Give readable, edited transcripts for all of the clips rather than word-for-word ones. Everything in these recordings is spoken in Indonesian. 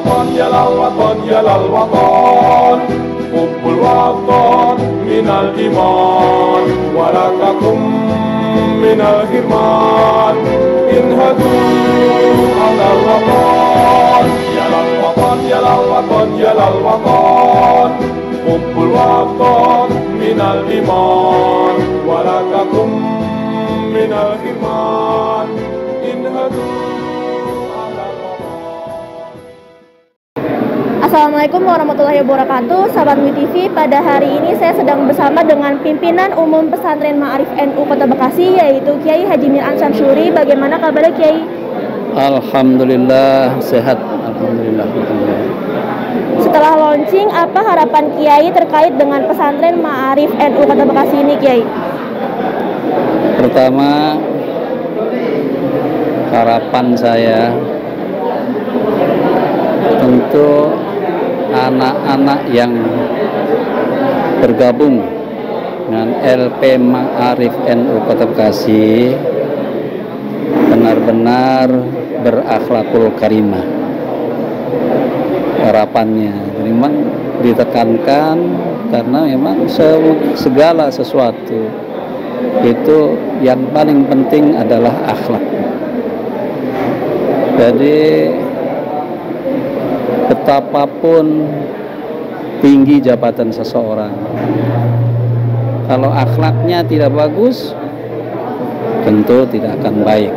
الوطن يلا الوطن يلا الوطن حب الوطن من الإيمان ولا تكن من الحرمان انهضوا على الوطن يلا الوطن يلا الوطن يلا الوطن حب الوطن من الإيمان ولا تكن من الحرمان انهضوا على الوطن. Assalamualaikum warahmatullahi wabarakatuh. Sahabat MUI-TV, pada hari ini saya sedang bersama dengan pimpinan umum pesantren Ma'arif NU Kota Bekasi, yaitu Kiai Haji Mir'an Syamsuri. Bagaimana kabarnya Kiai? Alhamdulillah sehat. Alhamdulillah. Setelah launching, apa harapan Kiai terkait dengan pesantren Ma'arif NU Kota Bekasi ini, Kiai? Pertama, harapan saya tentu anak-anak yang bergabung dengan LP Ma'arif NU Kota Bekasi benar-benar berakhlakul karimah. Harapannya memang ditekankan karena memang segala sesuatu itu yang paling penting adalah akhlak. Jadi betapapun tinggi jabatan seseorang, kalau akhlaknya tidak bagus, tentu tidak akan baik.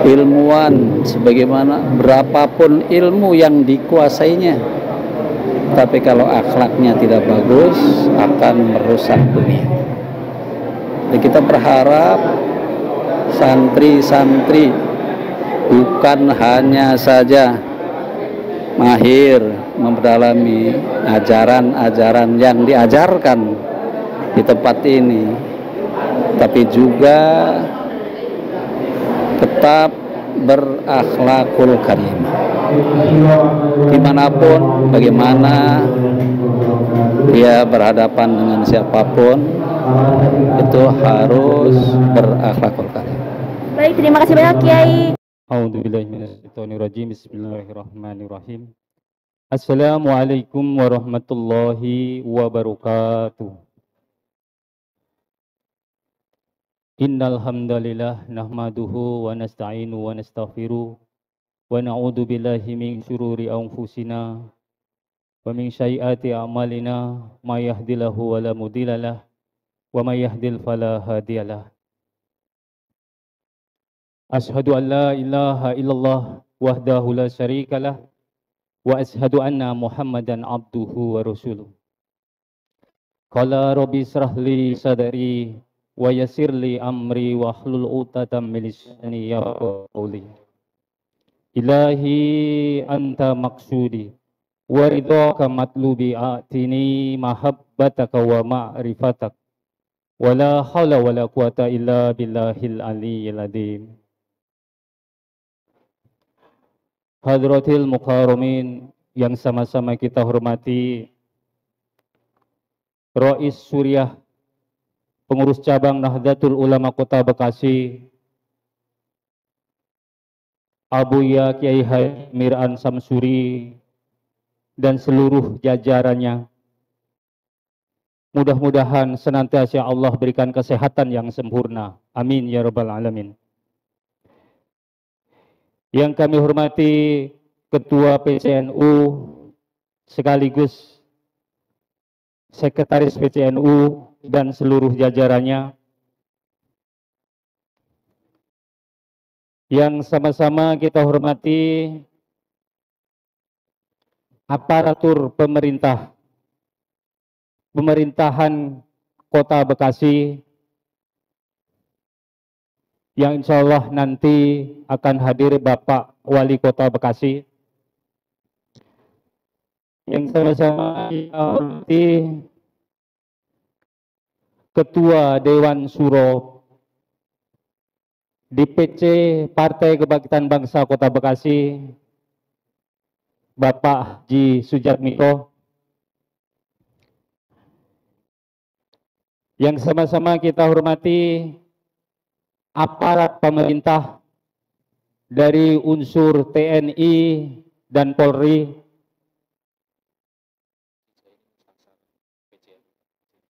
Ilmuwan sebagaimana berapapun ilmu yang dikuasainya, tapi kalau akhlaknya tidak bagus akan merusak dunia. Jadi kita berharap santri-santri bukan hanya saja mahir memperdalami ajaran-ajaran yang diajarkan di tempat ini, tapi juga tetap berakhlakul karimah. Dimanapun, bagaimana dia berhadapan dengan siapapun, itu harus berakhlakul karimah. Baik, terima kasih banyak Kiai. A'udzubillahiminasyaitonirrajim. Bismillahirrahmanirrahim. Assalamualaikum warahmatullahi wabarakatuh. Innal hamdalillah nahmaduhu wa nasta'inu wa nastaghfiruh wa na'udzu billahi min syururi anfusina wa min sayyiati a'malina may yahdihillahu wa la mudhillalah wa may yahdlil fala hadiyalah. Ashhadu an la ilaha illallah wahdahu la syarikalah wa ashhadu anna Muhammadan abduhu wa rasuluh. Qala rabbi israh li sadri wa yassir li amri wa hlul 'uqdatam min lisani yafqahu qawli. Ilahi anta maqsudi wa ridhaka matlubi atini mahabbataka wa ma'rifatak wa la haula wa la quwata illa billahil aliyyil azim. Hadratil mukarramin yang sama-sama kita hormati, Rais Suriah, pengurus cabang Nahdlatul Ulama Kota Bekasi, Abuya Kiai Haji Mir'an Syamsuri, dan seluruh jajarannya. Mudah-mudahan senantiasa Allah berikan kesehatan yang sempurna. Amin ya rabbal alamin. Yang kami hormati Ketua PCNU sekaligus Sekretaris PCNU dan seluruh jajarannya, yang sama-sama kita hormati aparatur pemerintahan Kota Bekasi, yang insya Allah nanti akan hadir Bapak Wali Kota Bekasi, yang sama-sama kita hormati Ketua Dewan Suro DPC Partai Kebangkitan Bangsa Kota Bekasi, Bapak Haji Sujatmiko, yang sama-sama kita hormati aparat pemerintah dari unsur TNI, dan Polri.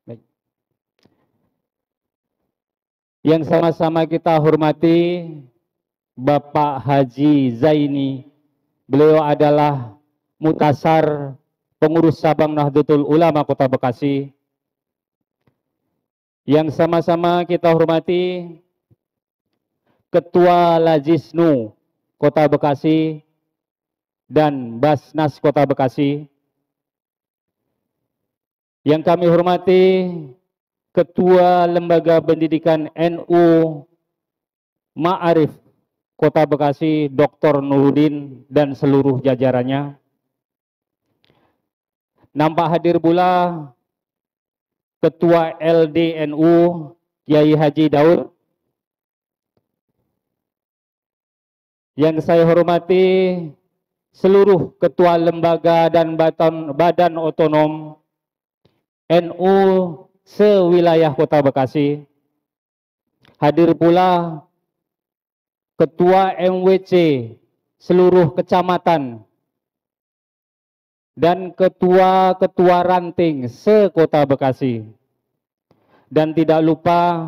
Baik. Yang sama-sama kita hormati Bapak Haji Zaini. Beliau adalah Mutasar Pengurus Cabang Nahdlatul Ulama Kota Bekasi. Yang sama-sama kita hormati Ketua Lajisnu Kota Bekasi dan Basnas Kota Bekasi. Yang kami hormati Ketua Lembaga Pendidikan NU Ma'arif Kota Bekasi, Dr. Nurudin dan seluruh jajarannya. Nampak hadir pula Ketua LDNU Kiai Haji Daud. Yang saya hormati seluruh ketua lembaga dan badan otonom NU sewilayah Kota Bekasi. Hadir pula Ketua MWC seluruh kecamatan dan ketua-ketua ranting se-Kota Bekasi. Dan tidak lupa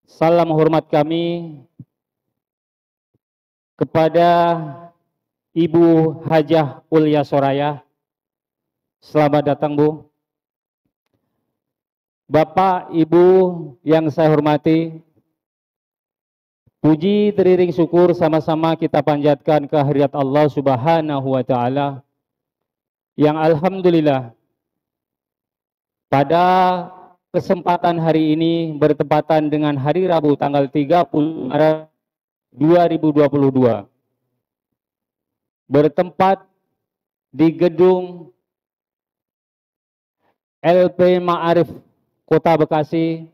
salam hormat kami kepada Ibu Hajah Ulya Soraya. Selamat datang, Bu. Bapak, Ibu yang saya hormati, puji teriring syukur sama-sama kita panjatkan kehadirat Allah Subhanahu wa Ta'ala, yang alhamdulillah pada kesempatan hari ini bertepatan dengan hari Rabu tanggal 30 Maret 2022 bertempat di gedung LP Ma'arif Kota Bekasi.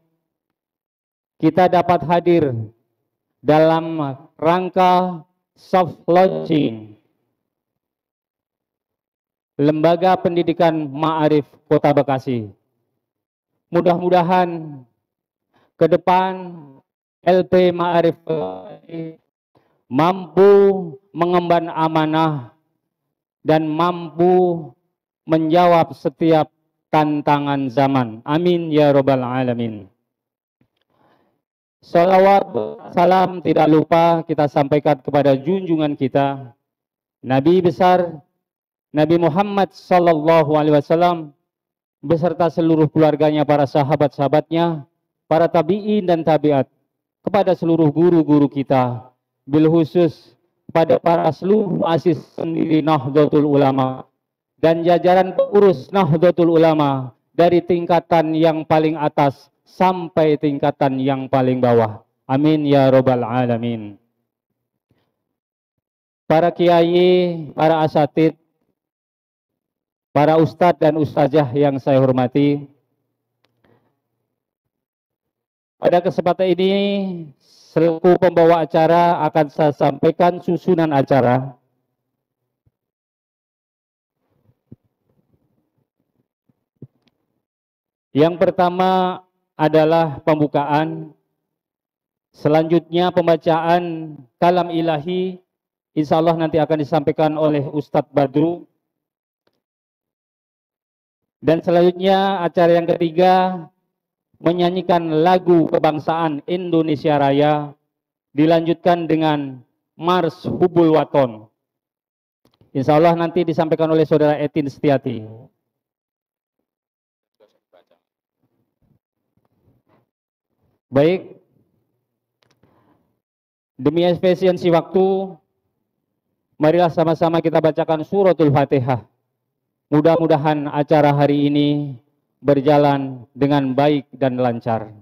Kita dapat hadir dalam rangka soft launching Lembaga Pendidikan Ma'arif Kota Bekasi. Mudah-mudahan ke depan LP Ma'arif mampu mengemban amanah dan mampu menjawab setiap tantangan zaman. Amin ya robbal alamin. Salawat salam tidak lupa kita sampaikan kepada junjungan kita Nabi besar Nabi Muhammad sallallahu alaihi wasallam beserta seluruh keluarganya, para sahabat-sahabatnya, para tabi'in dan tabi'at, kepada seluruh guru-guru kita, bil khusus pada para seluruh asis pendiri Nahdlatul Ulama dan jajaran pengurus Nahdlatul Ulama dari tingkatan yang paling atas sampai tingkatan yang paling bawah. Amin ya robbal alamin. Para kiai, para asatid, para ustadz dan ustazah yang saya hormati, pada kesempatan ini selaku pembawa acara akan saya sampaikan susunan acara. Yang pertama adalah pembukaan, selanjutnya pembacaan kalam ilahi, insya Allah nanti akan disampaikan oleh Ustadz Badru. Dan selanjutnya acara yang ketiga menyanyikan lagu kebangsaan Indonesia Raya, dilanjutkan dengan Mars Hubul Waton. Insya Allah nanti disampaikan oleh Saudara Etin Setiati. Baik, demi efisiensi waktu, marilah sama-sama kita bacakan suratul Fatihah. Mudah-mudahan acara hari ini berjalan dengan baik dan lancar.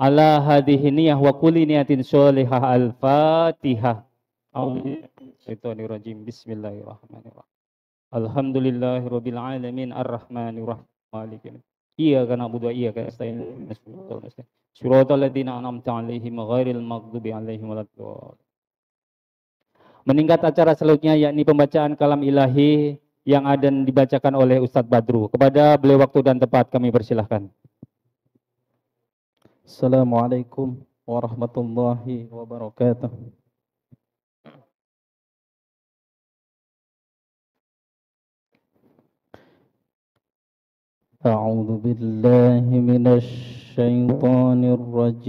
Ala hadhihi niyah wa kulli niyatin sholihah al-Fatihah. A'udzubillahi Bismillahirrahmanirrahim. Alhamdulillahirabbil alamin arrahmanir rahim maliki yaumiddin. Iyyaka na'budu wa iyyaka nasta'in. Shiratal ladzina an'amta 'alaihim ghairil maghdubi 'alaihim waladdallin. Meningkat acara selanjutnya yakni pembacaan kalam ilahi yang ada dibacakan oleh Ustadz Badru. Kepada beliau waktu dan tempat kami persilahkan. Assalamualaikum warahmatullahi wabarakatuh. أعوذ بالله من الشيطان الرجيم.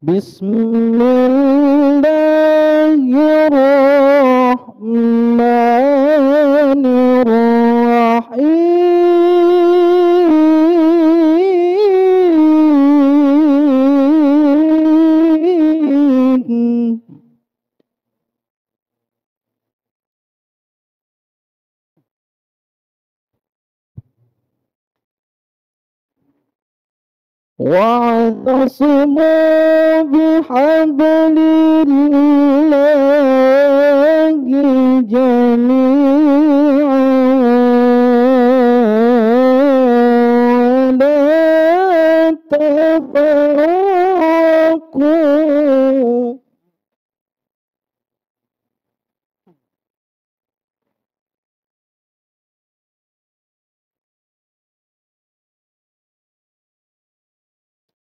بسم الله الرحمن الرحيم. واعتصموا بحبل الله جميعا ولا تفرقوا.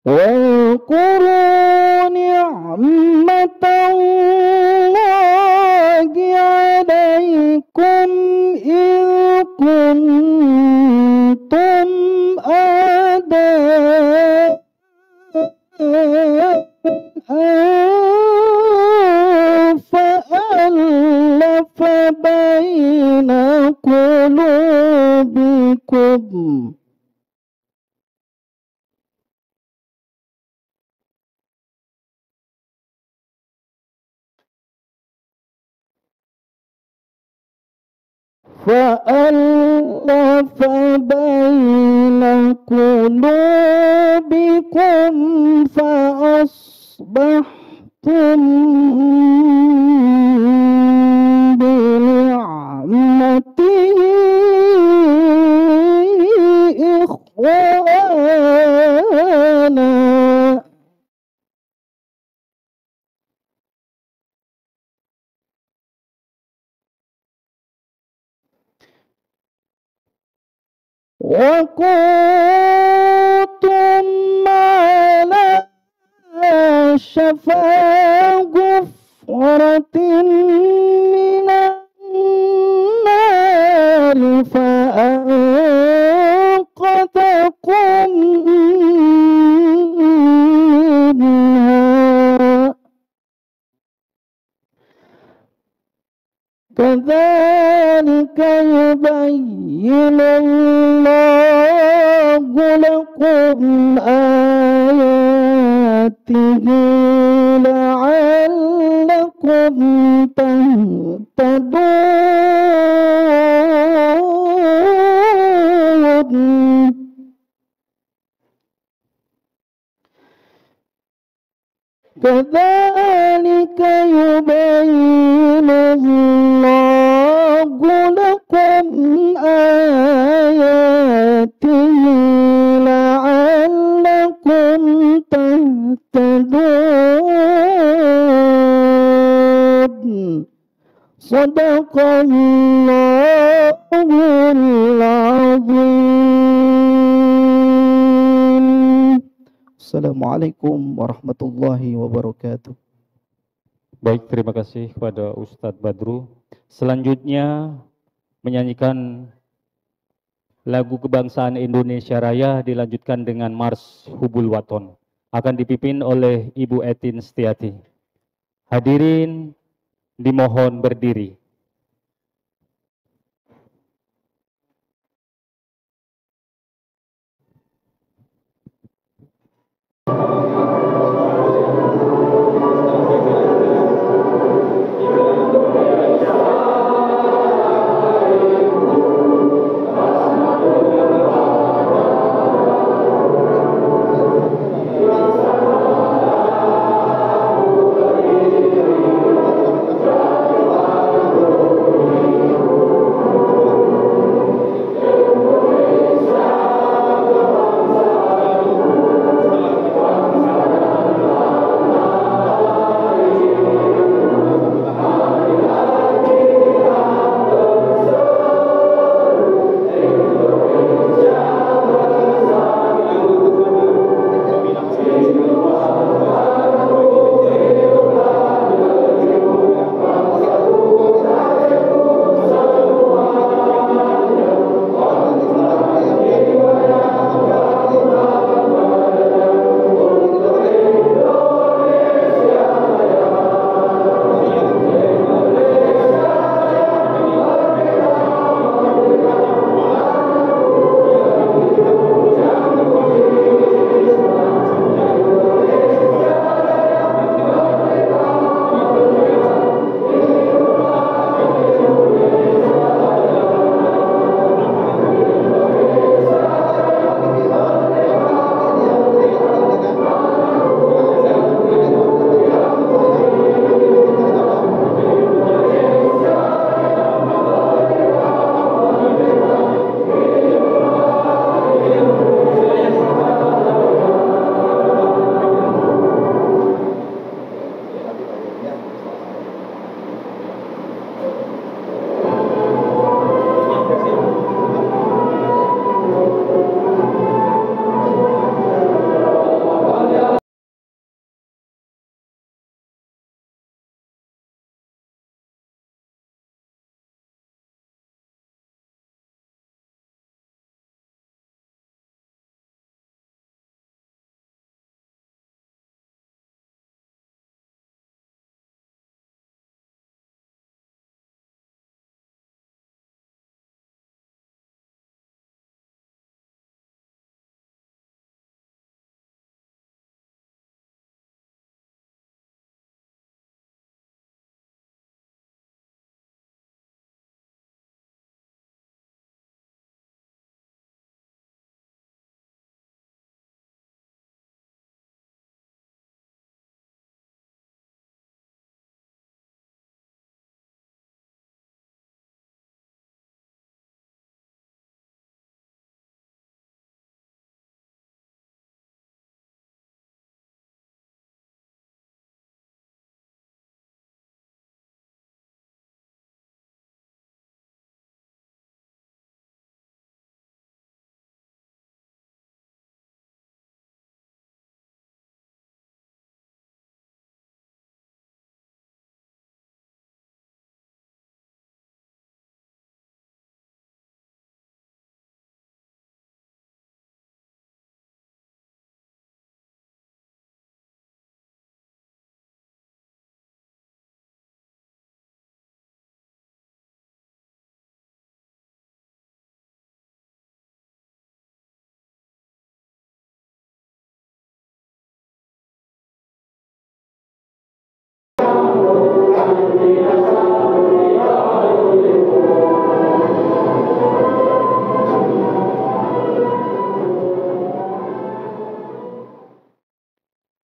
واذكروا نعمة الله عليكم إذ كنتم أعداء فألف بين قلوبكم فأصبحتم بنعمته إخوانا. وكنتم على شفا حفرة من النار فأنقذكم منها. كذلك يبين الله لكم آياته لعلكم تهتدون. كذلك يبين الله لكم آياته لعلكم تهتدون. صدق الله العظيم. Assalamualaikum warahmatullahi wabarakatuh. Baik, terima kasih kepada Ustadz Badru. Selanjutnya menyanyikan lagu kebangsaan Indonesia Raya dilanjutkan dengan Mars Hubul Waton. Akan dipimpin oleh Ibu Etin Setiati. Hadirin dimohon berdiri. Assalamualaikum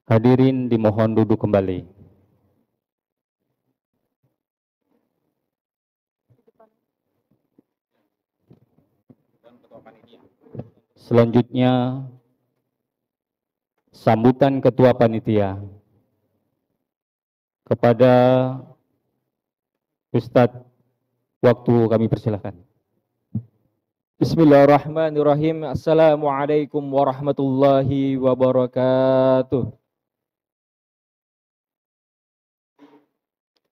Hadirin dimohon duduk kembali. Selanjutnya, sambutan Ketua Panitia kepada Ustadz. Waktu kami persilahkan. Bismillahirrahmanirrahim. Assalamualaikum warahmatullahi wabarakatuh.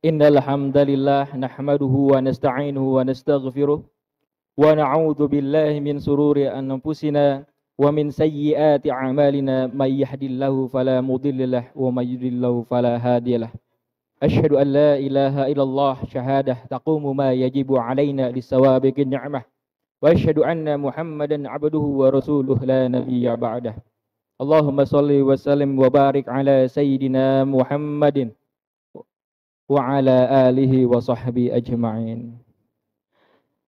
Innal hamdalillah nahmaduhu wa nasta'inuhu wa nastaghfiruh wa na'udzu billahi min sururi anfusina wa min sayyiati a'malina may yahdihillahu fala mudhillalah wa may yudhlilhu fala hadiyalah. Asyhadu an la ilaha illallah syahadah taqumu ma yajibu alaina lisawabiqin ni'mah wa asyhadu anna Muhammadan abduhu wa rasuluh la nabiyya ba'dah. Allahumma shalli wa sallim wa barik ala sayyidina Muhammadin wa ala alihi wa sahbihi ajma'in.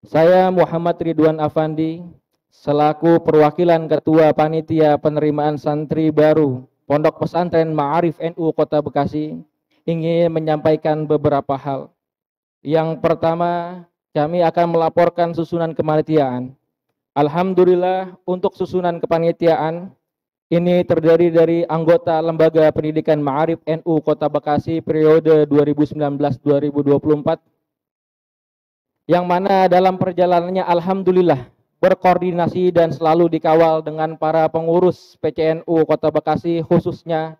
Saya Muhammad Ridwan Afandi selaku perwakilan Ketua Panitia Penerimaan Santri Baru Pondok Pesantren Ma'arif NU Kota Bekasi ingin menyampaikan beberapa hal. Yang pertama, kami akan melaporkan susunan kepanitiaan. Alhamdulillah untuk susunan kepanitiaan ini terdiri dari anggota Lembaga Pendidikan Ma'arif NU Kota Bekasi periode 2019-2024 yang mana dalam perjalanannya alhamdulillah berkoordinasi dan selalu dikawal dengan para pengurus PCNU Kota Bekasi, khususnya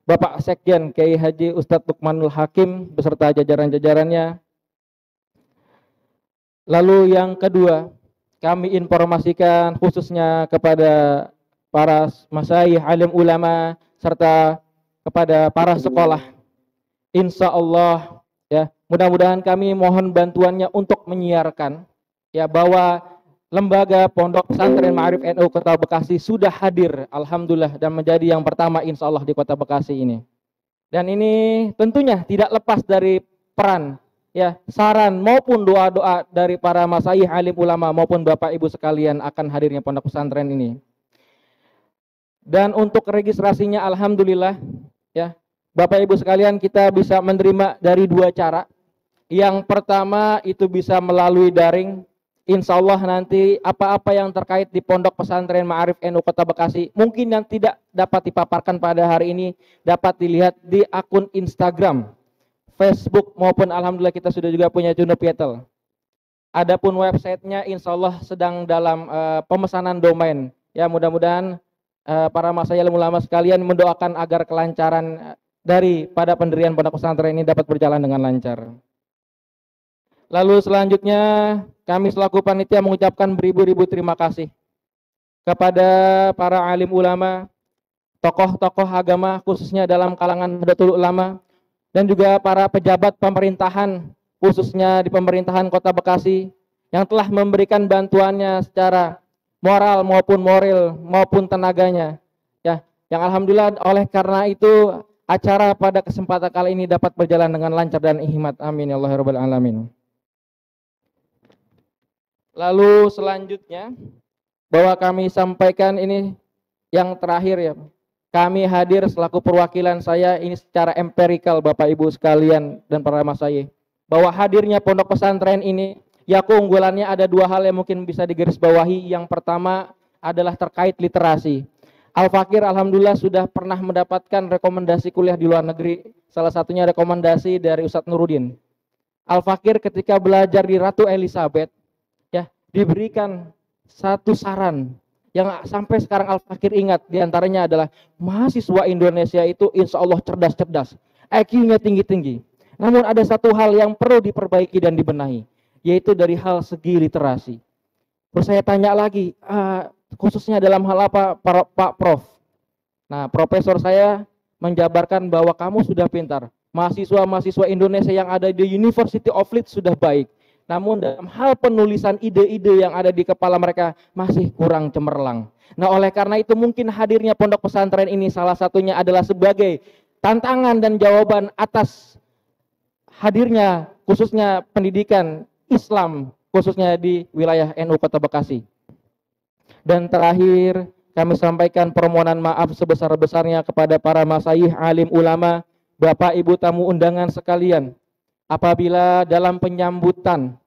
Bapak Sekjen Kiai Haji Ustadz Lukmanul Hakim beserta jajaran-jajarannya. Lalu yang kedua, kami informasikan khususnya kepada para masyayikh, alim ulama, serta kepada para sekolah. Insya Allah, ya, mudah-mudahan kami mohon bantuannya untuk menyiarkan, ya, bahwa Lembaga Pondok Pesantren Ma'arif NU Kota Bekasi sudah hadir, alhamdulillah, dan menjadi yang pertama insya Allah di Kota Bekasi ini. Dan ini tentunya tidak lepas dari peran, ya, saran maupun doa-doa dari para masyayikh, alim ulama maupun Bapak Ibu sekalian akan hadirnya pondok pesantren ini. Dan untuk registrasinya alhamdulillah, ya, Bapak Ibu sekalian, kita bisa menerima dari dua cara. Yang pertama itu bisa melalui daring. Insya Allah nanti apa-apa yang terkait di Pondok Pesantren Ma'arif NU Kota Bekasi mungkin yang tidak dapat dipaparkan pada hari ini dapat dilihat di akun Instagram, Facebook, maupun alhamdulillah kita sudah juga punya Juno Pietel. Adapun websitenya insya Allah sedang dalam pemesanan domain. Ya, mudah-mudahan para masyayikh ulama sekalian mendoakan agar kelancaran pada pendirian pondok pesantren ini dapat berjalan dengan lancar. Lalu selanjutnya kami selaku panitia mengucapkan beribu-ribu terima kasih kepada para alim ulama, tokoh-tokoh agama khususnya dalam kalangan Nahdlatul Ulama, dan juga para pejabat pemerintahan khususnya di pemerintahan Kota Bekasi yang telah memberikan bantuannya secara moral maupun tenaganya, ya, yang alhamdulillah oleh karena itu acara pada kesempatan kali ini dapat berjalan dengan lancar dan hikmat. Amin ya Allah ya rabbal alamin. Lalu selanjutnya bahwa kami sampaikan ini yang terakhir, ya, kami hadir selaku perwakilan saya ini secara empirikal Bapak Ibu sekalian dan para masyayikh, bahwa hadirnya pondok pesantren ini, ya, keunggulannya ada dua hal yang mungkin bisa digarisbawahi. Yang pertama adalah terkait literasi. Al-Fakir alhamdulillah sudah pernah mendapatkan rekomendasi kuliah di luar negeri. Salah satunya rekomendasi dari Ustadz Nuruddin. Al-Fakir ketika belajar di Ratu Elizabeth, ya, diberikan satu saran yang sampai sekarang Al-Fakir ingat. Diantaranya adalah mahasiswa Indonesia itu insya Allah cerdas-cerdas, IQ-nya tinggi-tinggi. Namun ada satu hal yang perlu diperbaiki dan dibenahi, yaitu dari hal segi literasi. Terus saya tanya lagi, khususnya dalam hal apa Pak Prof? Nah, profesor saya menjabarkan bahwa kamu sudah pintar. Mahasiswa-mahasiswa Indonesia yang ada di University of Leeds sudah baik. Namun dalam hal penulisan ide-ide yang ada di kepala mereka masih kurang cemerlang. Nah, oleh karena itu mungkin hadirnya pondok pesantren ini salah satunya adalah sebagai tantangan dan jawaban atas hadirnya khususnya pendidikan Islam khususnya di wilayah NU Kota Bekasi. Dan terakhir, kami sampaikan permohonan maaf sebesar-besarnya kepada para masyayikh, alim ulama, Bapak Ibu tamu undangan sekalian. Apabila dalam penyambutan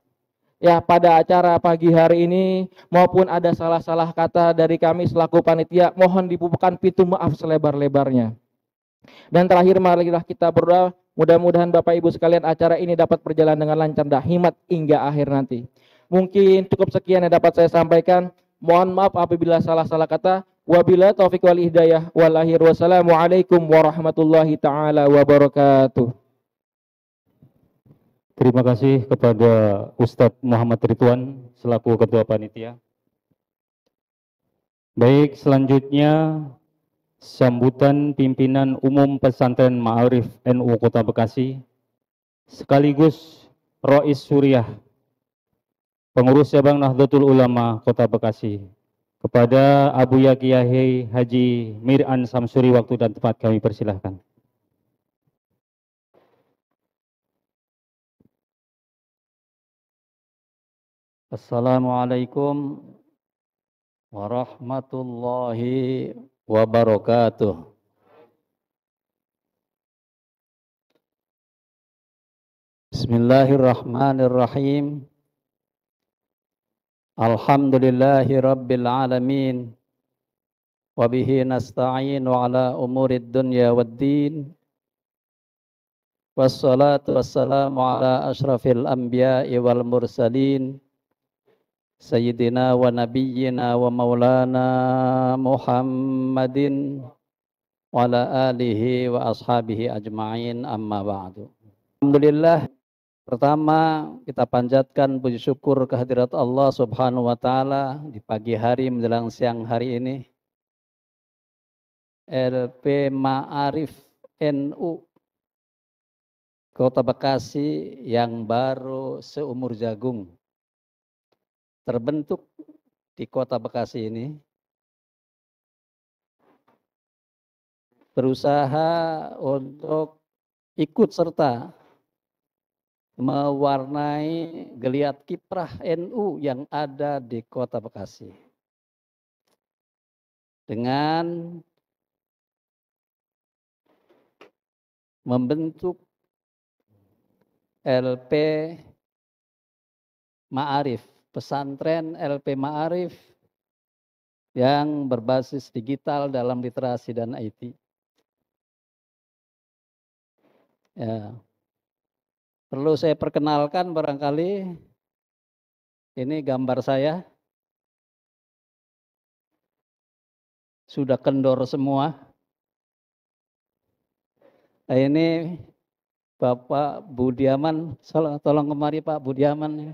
ya pada acara pagi hari ini maupun ada salah-salah kata dari kami selaku panitia, mohon dibukakan pintu maaf selebar-lebarnya. Dan terakhir marilah kita berdoa, mudah-mudahan Bapak Ibu sekalian acara ini dapat berjalan dengan lancar dan hikmat hingga akhir nanti. Mungkin cukup sekian yang dapat saya sampaikan. Mohon maaf apabila salah-salah kata. Wabila taufiq wal hidayah wal akhir. Wassalamualaikum warahmatullahi taala wabarakatuh. Terima kasih kepada Ustadz Muhammad Ridwan selaku Ketua Panitia. Baik, selanjutnya sambutan pimpinan umum Pesantren Ma'arif NU Kota Bekasi sekaligus Rois Suriah pengurus cabang Nahdlatul Ulama Kota Bekasi, kepada Abu Ya Kiai Haji Mir'an Samsuri, waktu dan tempat kami persilahkan. Assalamualaikum warahmatullahi wabarakatuh. Bismillahirrahmanirrahim. Alhamdulillahi rabbil alamin. Wabihi nasta'inu ala umurid dunya waddin. Wassalatu wassalamu ala ashrafil anbiya'i wal mursalin. Sayyidina wa nabiyyina wa maulana Muhammadin wa ala alihi wa ashabihi ajma'in, amma ba'du. Alhamdulillah, pertama kita panjatkan puji syukur kehadirat Allah Subhanahu wa taala di pagi hari menjelang siang hari ini. LP Ma'arif NU Kota Bekasi yang baru seumur jagung terbentuk di Kota Bekasi ini berusaha untuk ikut serta mewarnai geliat kiprah NU yang ada di Kota Bekasi dengan membentuk LP Ma'arif, pesantren LP Ma'arif yang berbasis digital dalam literasi dan IT. Ya. Perlu saya perkenalkan barangkali, ini gambar saya. Sudah kendor semua. Nah, ini Bapak Budiaman, tolong kemari Pak Budiaman.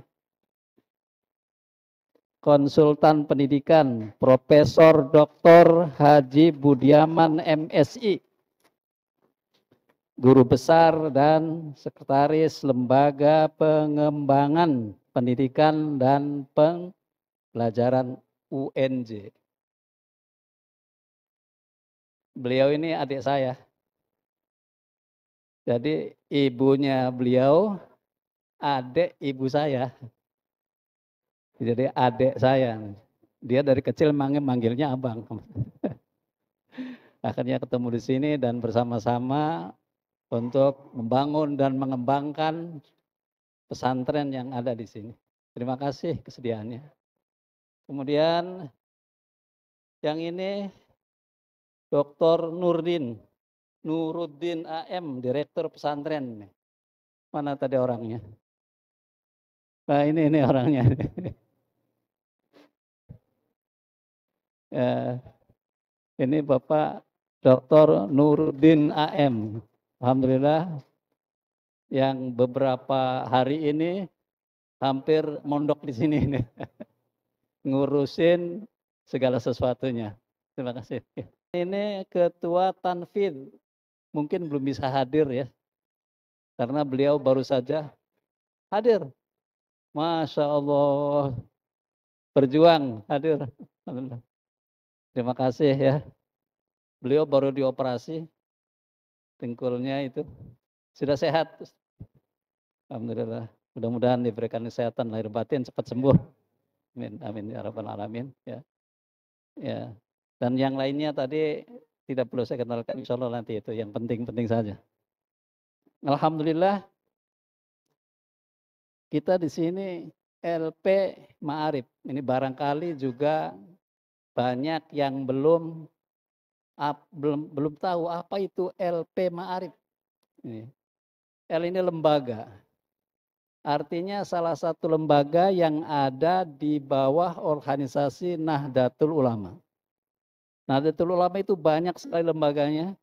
Konsultan pendidikan Profesor Dr. Haji Budiaman MSI, guru besar dan sekretaris Lembaga Pengembangan Pendidikan dan Pembelajaran UNJ. Beliau ini adik saya. Jadi ibunya beliau adik ibu saya. Jadi adik saya. Dia dari kecil manggilnya abang. Akhirnya ketemu di sini dan bersama-sama untuk membangun dan mengembangkan pesantren yang ada di sini. Terima kasih kesediaannya. Kemudian yang ini Dr. Nuruddin AM, Direktur Pesantren. Mana tadi orangnya? Nah ini orangnya. Ya, ini Bapak Dr. Nuruddin AM. Alhamdulillah yang beberapa hari ini hampir mondok di sini ngurusin segala sesuatunya. Terima kasih. Ini Ketua Tanfidh, mungkin belum bisa hadir ya, karena beliau baru saja hadir. Masya Allah, berjuang hadir. Alhamdulillah. Terima kasih ya. Beliau baru dioperasi, dengkulnya itu sudah sehat. Alhamdulillah. Mudah-mudahan diberikan kesehatan lahir batin, cepat sembuh. Amin, amin ya rabbal alamin. Ya, ya. Dan yang lainnya tadi tidak perlu saya kenalkan, insya Allah nanti itu yang penting-penting saja. Alhamdulillah kita di sini LP Ma'arif. Ini barangkali juga banyak yang belum tahu apa itu LP Ma'arif. L ini lembaga. Artinya salah satu lembaga yang ada di bawah organisasi Nahdlatul Ulama. Nahdlatul Ulama itu banyak sekali lembaganya.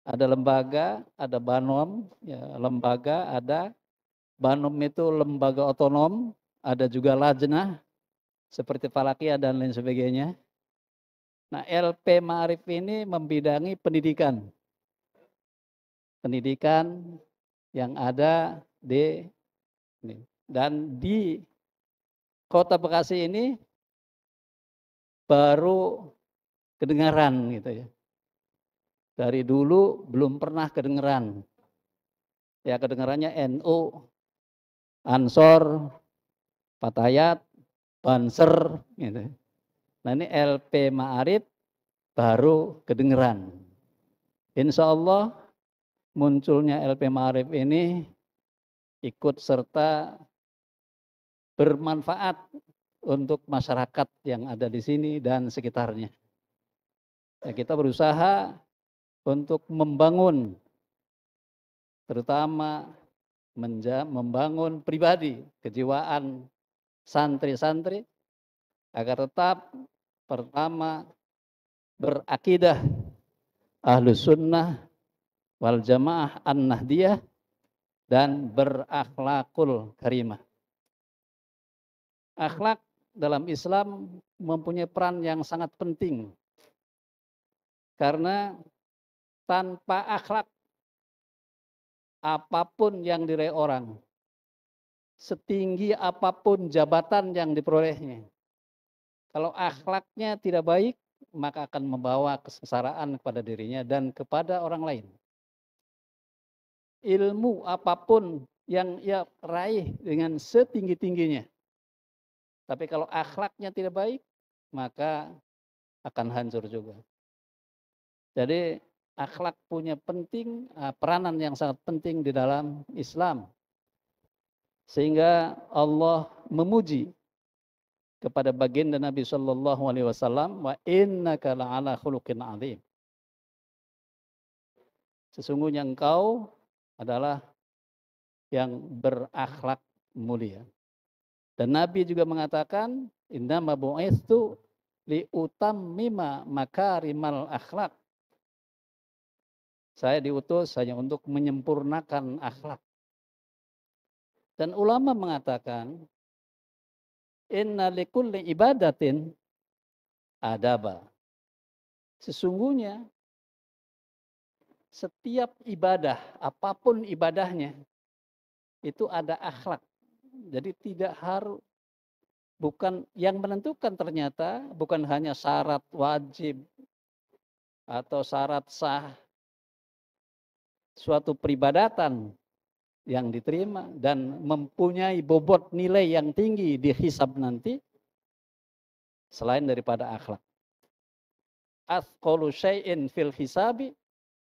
Ada lembaga, ada Banom, ya, lembaga, ada Banom itu lembaga otonom, ada juga Lajnah seperti Falakiyah dan lain sebagainya. Nah, LP Ma'arif ini membidangi pendidikan. Pendidikan yang ada di ini. Dan di Kota Bekasi ini baru kedengaran gitu ya. Dari dulu belum pernah kedengaran. Ya kedengarannya NU, Ansor, Fatayat, Banser gitu. Nah ini LP Ma'arif baru kedengeran. Insya Allah munculnya LP Ma'arif ini ikut serta bermanfaat untuk masyarakat yang ada di sini dan sekitarnya. Ya, kita berusaha untuk membangun, terutama membangun pribadi, kejiwaan santri-santri agar tetap pertama berakidah Ahlus Sunnah wal Jamaah An-Nahdiyah dan berakhlakul karimah. Akhlak dalam Islam mempunyai peran yang sangat penting. Karena tanpa akhlak apapun yang diraih orang, setinggi apapun jabatan yang diperolehnya, kalau akhlaknya tidak baik, maka akan membawa kesengsaraan kepada dirinya dan kepada orang lain. Ilmu apapun yang ia raih dengan setinggi-tingginya, tapi kalau akhlaknya tidak baik, maka akan hancur juga. Jadi akhlak punya peranan yang sangat penting di dalam Islam. Sehingga Allah memuji kepada baginda Nabi Shallallahu Alaihi Wasallam, wa innaka la'ala khuluqin azim. Sesungguhnya engkau adalah yang berakhlak mulia. Dan Nabi juga mengatakan, innama bu'itsu li utammima makarimal akhlak. Saya diutus hanya untuk menyempurnakan akhlak. Dan ulama mengatakan, inna likulli ibadatin adaba. Sesungguhnya setiap ibadah, apapun ibadahnya, itu ada akhlak. Jadi tidak harus, bukan yang menentukan ternyata bukan hanya syarat wajib atau syarat sah suatu peribadatan yang diterima dan mempunyai bobot nilai yang tinggi di hisab nanti selain daripada akhlak. Athqalu syai'in fil hisabi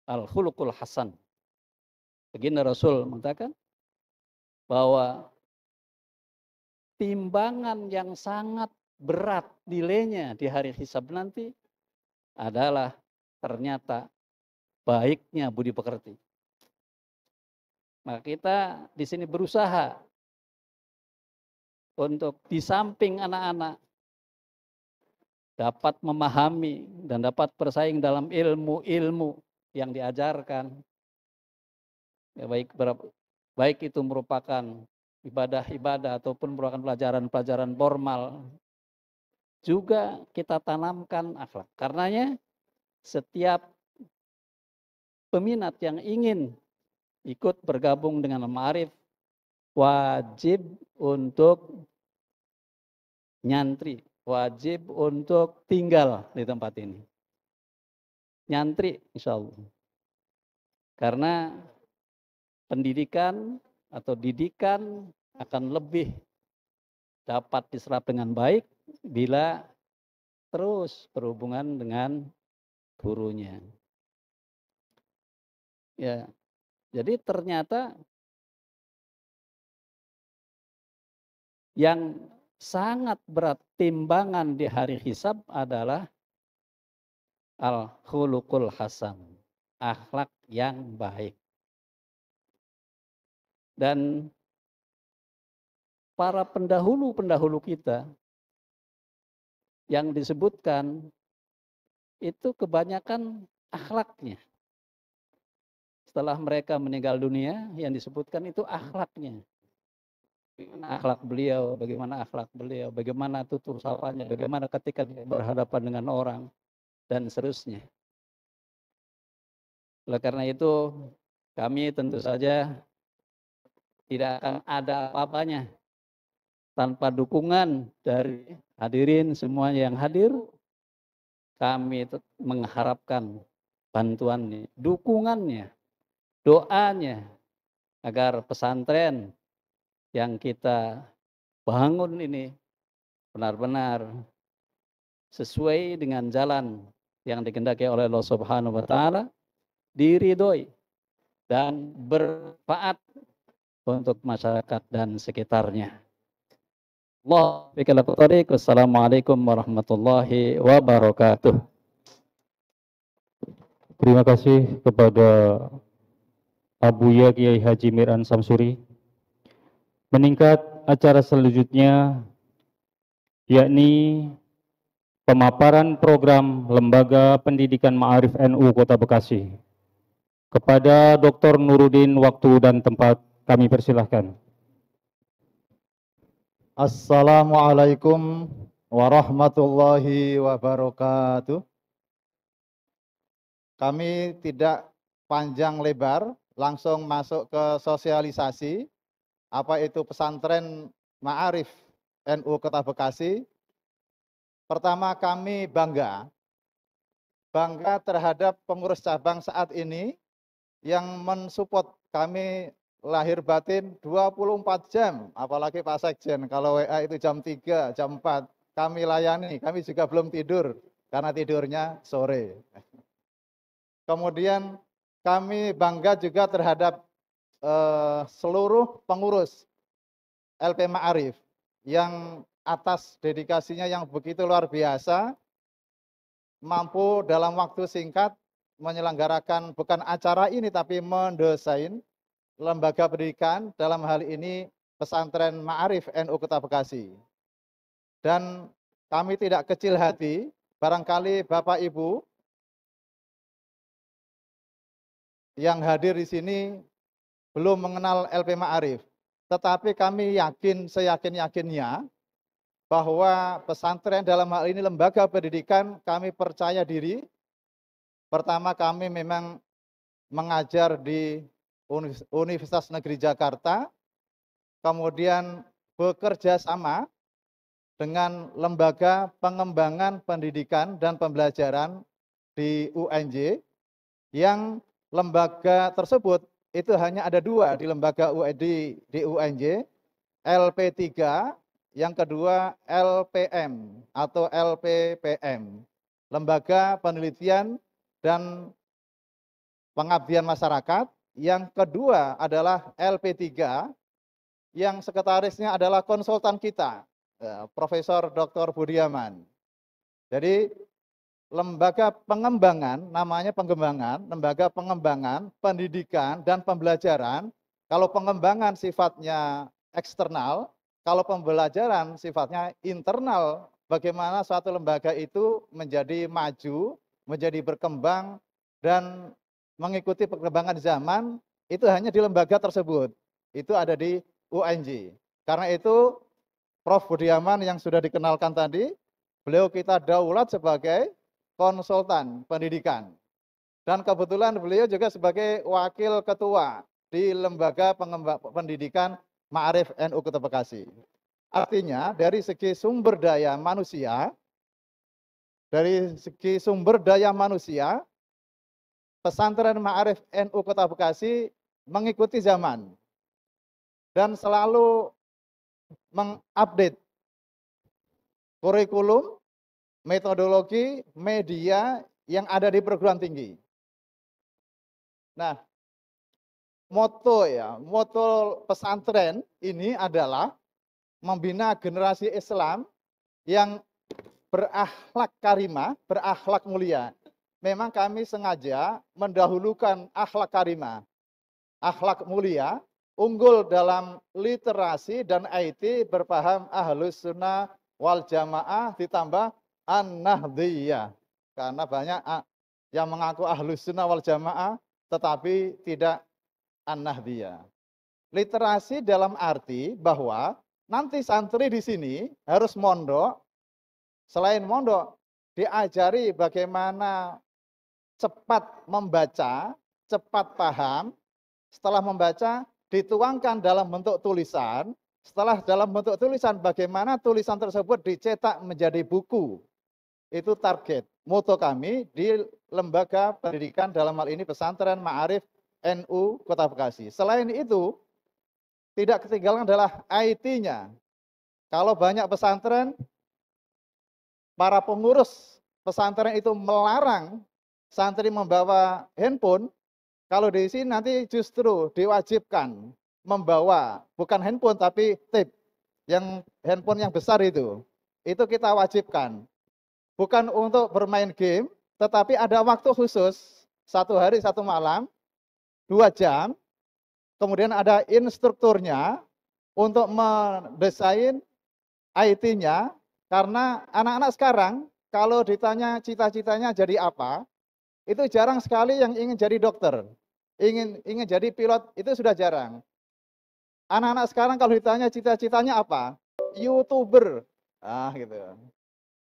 al khuluqul hasan. Baginda Rasul mengatakan bahwa timbangan yang sangat berat nilainya di hari hisab nanti adalah ternyata baiknya budi pekerti. Maka kita di sini berusaha untuk di samping anak-anak dapat memahami dan dapat bersaing dalam ilmu-ilmu yang diajarkan. Ya, baik itu merupakan ibadah-ibadah ataupun merupakan pelajaran-pelajaran formal, juga kita tanamkan akhlak. Karenanya setiap peminat yang ingin ikut bergabung dengan Ma'arif wajib untuk nyantri, wajib untuk tinggal di tempat ini. Nyantri insya Allah. Karena pendidikan atau didikan akan lebih dapat diserap dengan baik bila terus berhubungan dengan gurunya. Ya, jadi ternyata yang sangat berat timbangan di hari hisab adalah al-khuluqul hasan, akhlak yang baik. Dan para pendahulu-pendahulu kita yang disebutkan itu kebanyakan akhlaknya. Setelah mereka meninggal dunia, yang disebutkan itu akhlaknya. Bagaimana akhlak beliau, bagaimana tutur sapanya, bagaimana ketika berhadapan dengan orang, dan seterusnya. Oleh karena itu, kami tentu saja tidak akan ada apa-apanya tanpa dukungan dari hadirin semuanya yang hadir. Kami mengharapkan bantuannya, dukungannya, doanya, agar pesantren yang kita bangun ini benar-benar sesuai dengan jalan yang dikehendaki oleh Allah Subhanahu wa taala, diridhoi dan bermanfaat untuk masyarakat dan sekitarnya. Wassalamualaikum warahmatullahi wabarakatuh. Terima kasih kepada Abuya Kiai Haji Miran Samsuri. Meningkat acara selanjutnya, yakni pemaparan program Lembaga Pendidikan Ma'arif NU Kota Bekasi. Kepada Dr. Nuruddin, waktu dan tempat kami persilahkan. Assalamualaikum warahmatullahi wabarakatuh. Kami tidak panjang lebar, langsung masuk ke sosialisasi, apa itu pesantren Ma'arif NU Kota Bekasi. Pertama, kami bangga terhadap pengurus cabang saat ini yang mensupport kami lahir batin 24 jam, apalagi Pak Sekjen, kalau WA itu jam 3, jam 4, kami layani, kami juga belum tidur, karena tidurnya sore. Kemudian kami bangga juga terhadap seluruh pengurus LP Ma'arif, yang atas dedikasinya yang begitu luar biasa, mampu dalam waktu singkat menyelenggarakan bukan acara ini, tapi mendesain lembaga pendidikan, dalam hal ini pesantren Ma'arif NU Kota Bekasi. Dan kami tidak kecil hati, barangkali Bapak Ibu yang hadir di sini belum mengenal LP Ma'arif, tetapi kami yakin, seyakin-yakinnya, bahwa pesantren dalam hal ini lembaga pendidikan, kami percaya diri. Pertama, kami memang mengajar di Universitas Negeri Jakarta, kemudian bekerja sama dengan lembaga pengembangan pendidikan dan pembelajaran di UNJ, yang lembaga tersebut itu hanya ada dua di lembaga di UNJ, LP3, yang kedua LPM atau LPPM, Lembaga Penelitian dan Pengabdian Masyarakat. Yang kedua adalah LP3, yang sekretarisnya adalah konsultan kita, Profesor Dr. Budiaman. Jadi lembaga pengembangan, namanya pengembangan, lembaga pengembangan, pendidikan, dan pembelajaran. Kalau pengembangan sifatnya eksternal, kalau pembelajaran sifatnya internal, bagaimana suatu lembaga itu menjadi maju, menjadi berkembang, dan mengikuti perkembangan zaman, itu hanya di lembaga tersebut. Itu ada di UNJ. Karena itu, Prof. Budiaman yang sudah dikenalkan tadi, beliau kita daulat sebagai konsultan pendidikan. Dan kebetulan beliau juga sebagai wakil ketua di Lembaga Pendidikan Ma'arif NU Kota Bekasi. Artinya, dari segi sumber daya manusia, pesantren Ma'arif NU Kota Bekasi mengikuti zaman dan selalu mengupdate kurikulum metodologi, media yang ada di perguruan tinggi. Nah, moto pesantren ini adalah membina generasi Islam yang berakhlak karimah, berakhlak mulia. Memang kami sengaja mendahulukan akhlak karimah, akhlak mulia, unggul dalam literasi dan IT, berpaham Ahlus Sunnah wal Jamaah, ditambah An-Nahdliyah. Karena banyak yang mengaku Ahlus Sunnah wal Jamaah tetapi tidak An-Nahdliyah. Literasi dalam arti bahwa nanti santri di sini harus mondok, selain mondok diajari bagaimana cepat membaca, cepat paham, setelah membaca dituangkan dalam bentuk tulisan, setelah dalam bentuk tulisan bagaimana tulisan tersebut dicetak menjadi buku. Itu target, moto kami di lembaga pendidikan, dalam hal ini Pesantren Ma'arif NU Kota Bekasi. Selain itu, tidak ketinggalan adalah IT-nya. Kalau banyak pesantren, para pengurus pesantren itu melarang santri membawa handphone, kalau di sini nanti justru diwajibkan membawa bukan handphone tapi tip, yang handphone yang besar itu kita wajibkan. Bukan untuk bermain game, tetapi ada waktu khusus, 1 hari 1 malam, 2 jam, kemudian ada instrukturnya untuk mendesain IT-nya, karena anak-anak sekarang kalau ditanya cita-citanya jadi apa, itu jarang sekali yang ingin jadi dokter, ingin jadi pilot, itu sudah jarang. Anak-anak sekarang kalau ditanya cita-citanya apa, YouTuber, gitu.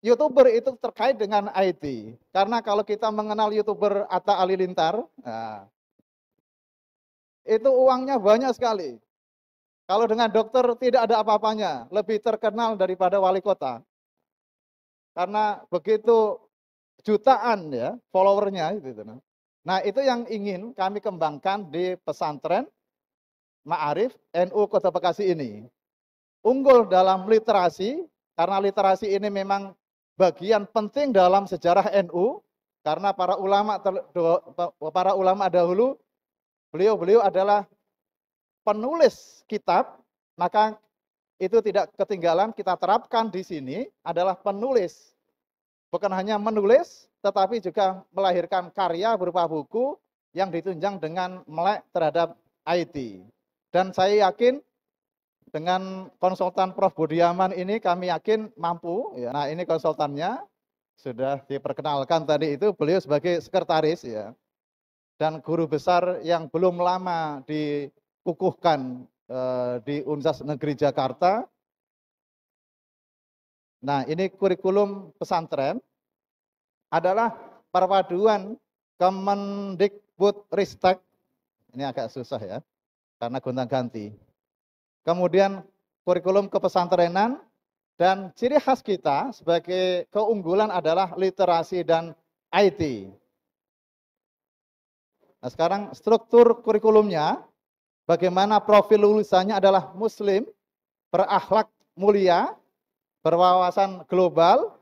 YouTuber itu terkait dengan IT, karena kalau kita mengenal YouTuber Atta Halilintar, itu uangnya banyak sekali. Kalau dengan dokter tidak ada apa-apanya, lebih terkenal daripada wali kota, karena begitu jutaan ya followernya gitu. Nah, itu yang ingin kami kembangkan di Pesantren Ma'arif NU Kota Bekasi ini. Unggul dalam literasi, karena literasi ini memang bagian penting dalam sejarah NU, karena para ulama dahulu, beliau adalah penulis kitab, maka itu tidak ketinggalan kita terapkan di sini adalah penulis. Bukan hanya menulis, tetapi juga melahirkan karya berupa buku yang ditunjang dengan melek terhadap IT. Dan saya yakin dengan konsultan Prof. Budiaman ini kami yakin mampu. Ya. Nah, ini konsultannya sudah diperkenalkan tadi itu, beliau sebagai sekretaris ya. Dan guru besar yang belum lama dikukuhkan di Universitas Negeri Jakarta. Nah, ini kurikulum pesantren adalah perpaduan Kemendikbudristek. Ini agak susah ya, karena gonta-ganti. Kemudian kurikulum kepesantrenan, dan ciri khas kita sebagai keunggulan adalah literasi dan IT. Nah, sekarang struktur kurikulumnya, bagaimana profil lulusannya adalah muslim, berakhlak mulia, berwawasan global,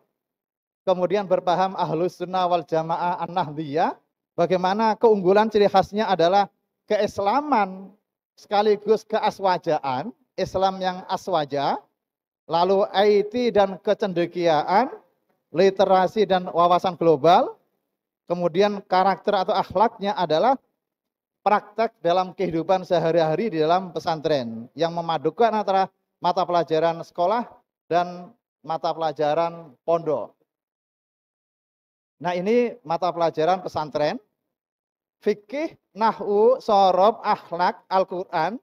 kemudian berpaham Ahlus Sunnah wal Jamaah An-Nahdliyah. Bagaimana keunggulan ciri khasnya adalah keislaman sekaligus keaswajaan, Islam yang aswaja, lalu IT dan kecendekiaan, literasi dan wawasan global, kemudian karakter atau akhlaknya adalah praktek dalam kehidupan sehari-hari di dalam pesantren, yang memadukan antara mata pelajaran sekolah dan mata pelajaran pondok. Nah, ini mata pelajaran pesantren, fikih, nahwu, sorob, akhlak, Al-Quran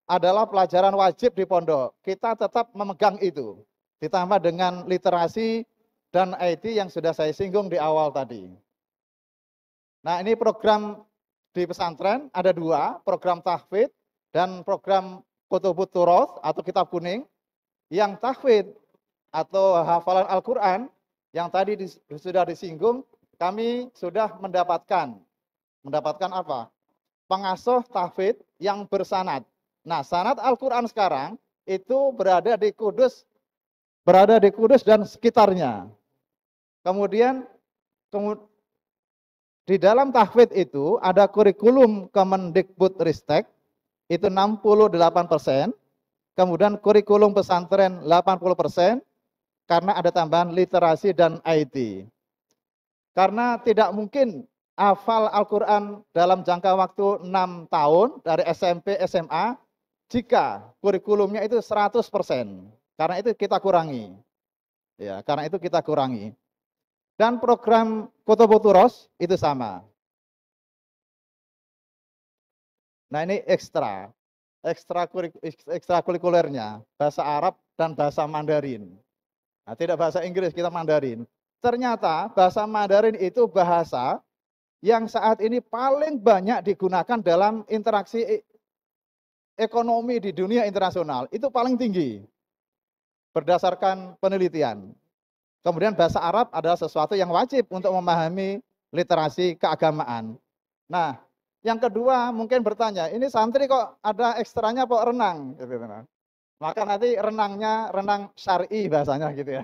adalah pelajaran wajib di pondok. Kita tetap memegang itu, ditambah dengan literasi dan IT yang sudah saya singgung di awal tadi. Nah, ini program di pesantren ada 2, program tahfidz dan program Kutubut Turoth atau kitab kuning. Yang tahfidz atau hafalan Al-Quran yang tadi sudah disinggung, kami sudah mendapatkan apa? Pengasuh tahfidz yang bersanad. Nah, sanad Al-Quran sekarang itu berada di Kudus dan sekitarnya. Kemudian di dalam tahfidz itu ada kurikulum Kemendikbudristek itu 68%, kemudian kurikulum pesantren 80%, karena ada tambahan literasi dan IT. Karena tidak mungkin hafal Al-Quran dalam jangka waktu 6 tahun dari SMP, SMA, jika kurikulumnya itu 100%. Karena itu kita kurangi. Ya, karena itu kita kurangi. Dan program Kutubuturos itu sama. Nah ini ekstrakurikulernya, bahasa Arab dan bahasa Mandarin. Nah, tidak bahasa Inggris, kita Mandarin. Ternyata bahasa Mandarin itu bahasa yang saat ini paling banyak digunakan dalam interaksi ekonomi di dunia internasional. Itu paling tinggi berdasarkan penelitian. Kemudian bahasa Arab adalah sesuatu yang wajib untuk memahami literasi keagamaan. Nah, yang kedua mungkin bertanya, ini santri kok ada ekstranya kok renang? Maka nanti renangnya renang syar'i bahasanya gitu ya.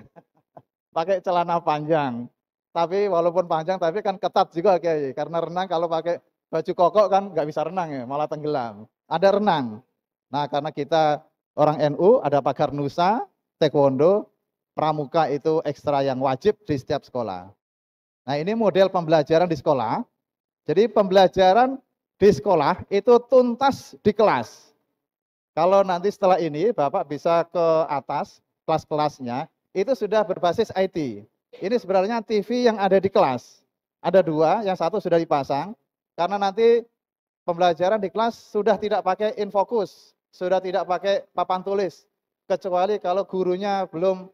Pakai celana panjang. Tapi walaupun panjang tapi kan ketat juga Kiai. Karena renang kalau pakai baju koko kan nggak bisa renang ya, malah tenggelam. Ada renang. Nah, karena kita orang NU ada pagar nusa, taekwondo, pramuka itu ekstra yang wajib di setiap sekolah. Nah, ini model pembelajaran di sekolah. Jadi pembelajaran di sekolah itu tuntas di kelas. Kalau nanti setelah ini Bapak bisa ke atas kelas-kelasnya, itu sudah berbasis IT. Ini sebenarnya TV yang ada di kelas. Ada 2, yang satu sudah dipasang. Karena nanti pembelajaran di kelas sudah tidak pakai infokus, sudah tidak pakai papan tulis. Kecuali kalau gurunya belum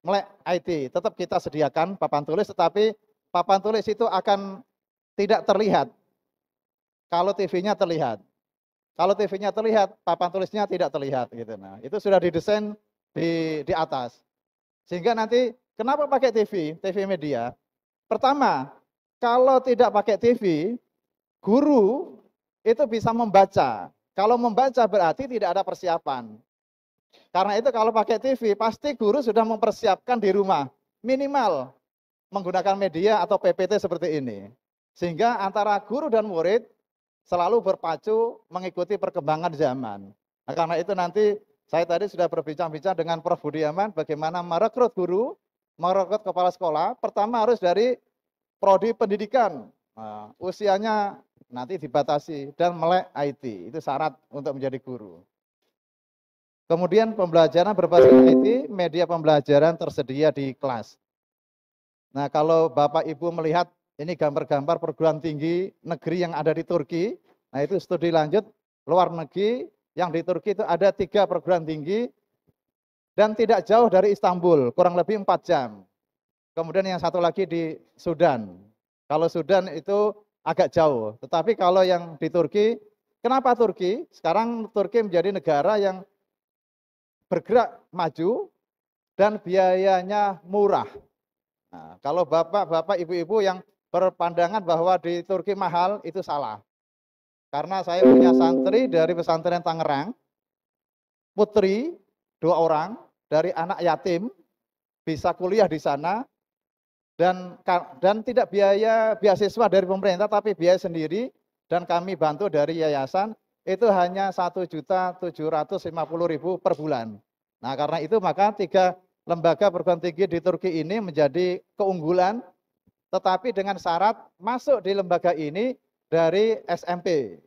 melek IT, tetap kita sediakan papan tulis, tetapi papan tulis itu akan tidak terlihat kalau TV-nya terlihat. Kalau TV-nya terlihat, papan tulisnya tidak terlihat gitu. Nah, itu sudah didesain di atas. Sehingga nanti kenapa pakai TV media? Pertama, kalau tidak pakai TV, guru itu bisa membaca. Kalau membaca berarti tidak ada persiapan. Karena itu kalau pakai TV, pasti guru sudah mempersiapkan di rumah. Minimal menggunakan media atau PPT seperti ini. Sehingga antara guru dan murid selalu berpacu mengikuti perkembangan zaman. Nah, karena itu nanti saya tadi sudah berbincang-bincang dengan Prof. Budiaman bagaimana merekrut guru, merekrut kepala sekolah. Pertama harus dari prodi pendidikan. Nah, usianya nanti dibatasi dan melek IT. Itu syarat untuk menjadi guru. Kemudian pembelajaran berbasis IT, media pembelajaran tersedia di kelas. Nah, kalau Bapak Ibu melihat ini gambar-gambar perguruan tinggi negeri yang ada di Turki, nah itu studi lanjut luar negeri yang di Turki itu ada 3 perguruan tinggi dan tidak jauh dari Istanbul, kurang lebih 4 jam. Kemudian yang satu lagi di Sudan. Kalau Sudan itu agak jauh, tetapi kalau yang di Turki, kenapa Turki? Sekarang Turki menjadi negara yang bergerak maju dan biayanya murah. Nah, kalau bapak-bapak, ibu-ibu yang berpandangan bahwa di Turki mahal, itu salah. Karena saya punya santri dari pesantren Tangerang, putri 2 orang dari anak yatim bisa kuliah di sana dan tidak biaya beasiswa dari pemerintah tapi biaya sendiri dan kami bantu dari yayasan itu hanya 1.750.000 per bulan. Nah, karena itu maka 3 lembaga perguruan tinggi di Turki ini menjadi keunggulan, tetapi dengan syarat masuk di lembaga ini dari SMP.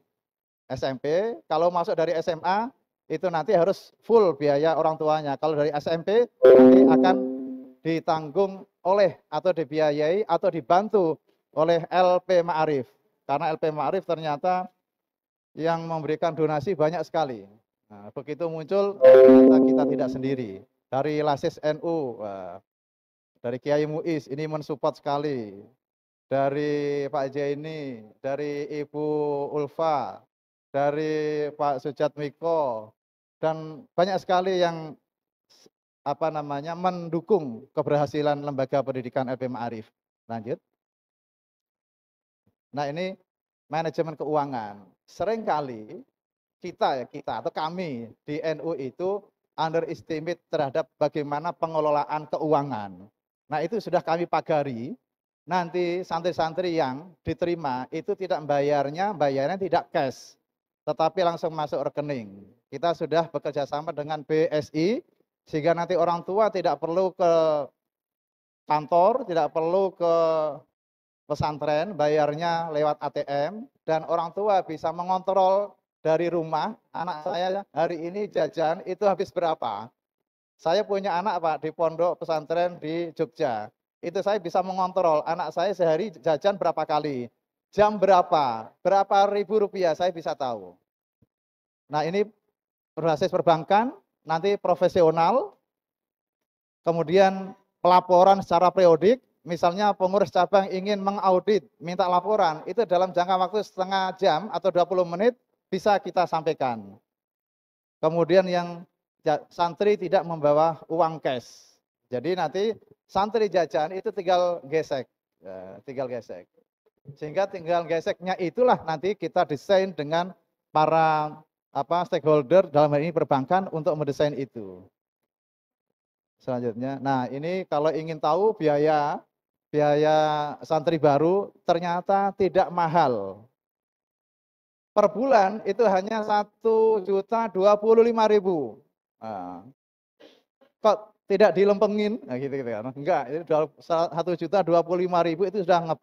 SMP, kalau masuk dari SMA, itu nanti harus full biaya orang tuanya. Kalau dari SMP, nanti akan ditanggung oleh atau dibiayai atau dibantu oleh LP Ma'arif. Karena LP Ma'arif ternyata yang memberikan donasi banyak sekali. Nah, begitu muncul, ternyata kita tidak sendiri. Dari Lasis NU, dari Kiai Muiz, ini mensupport sekali. Dari Pak Jaini, dari Ibu Ulfa, dari Pak Sujat Miko, dan banyak sekali yang mendukung keberhasilan lembaga pendidikan LP Ma'arif. Lanjut. Nah, ini manajemen keuangan. Seringkali kita atau kami di NU itu underestimate terhadap bagaimana pengelolaan keuangan. Nah itu sudah kami pagari, nanti santri-santri yang diterima itu tidak bayarnya tidak cash, tetapi langsung masuk rekening. Kita sudah bekerja sama dengan BSI, sehingga nanti orang tua tidak perlu ke kantor, tidak perlu ke pesantren, bayarnya lewat ATM, dan orang tua bisa mengontrol dari rumah, anak saya hari ini jajan itu habis berapa. Saya punya anak Pak di pondok pesantren di Jogja. Itu saya bisa mengontrol anak saya sehari jajan berapa kali, jam berapa ribu rupiah saya bisa tahu. Nah ini berbasis perbankan, nanti profesional, kemudian pelaporan secara periodik, misalnya pengurus cabang ingin mengaudit, minta laporan, itu dalam jangka waktu setengah jam atau 20 menit bisa kita sampaikan. Kemudian yang santri tidak membawa uang cash. Jadi nanti santri jajan itu tinggal gesek. Sehingga tinggal geseknya itulah nanti kita desain dengan para stakeholder dalam hal ini perbankan untuk mendesain itu. Selanjutnya, nah ini kalau ingin tahu biaya santri baru ternyata tidak mahal. Per bulan itu hanya 1.025.000. Nah, kok tidak dilempengin? Nah, gitu kan? Enggak, itu 1.025.000 itu sudah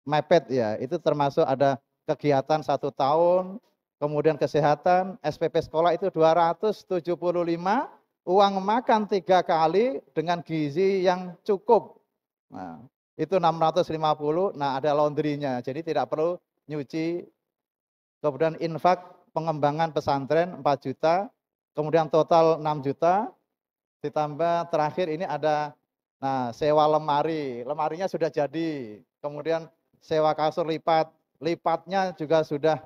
mepet ya. Itu termasuk ada kegiatan 1 tahun, kemudian kesehatan, SPP sekolah itu 275, uang makan 3 kali dengan gizi yang cukup. Nah, itu 650. Nah, ada laundrynya, jadi tidak perlu nyuci. Kemudian infak pengembangan pesantren 4 juta. Kemudian total 6 juta, ditambah terakhir ini ada sewa lemari, lemarinya sudah jadi, kemudian sewa kasur lipat, lipatnya juga sudah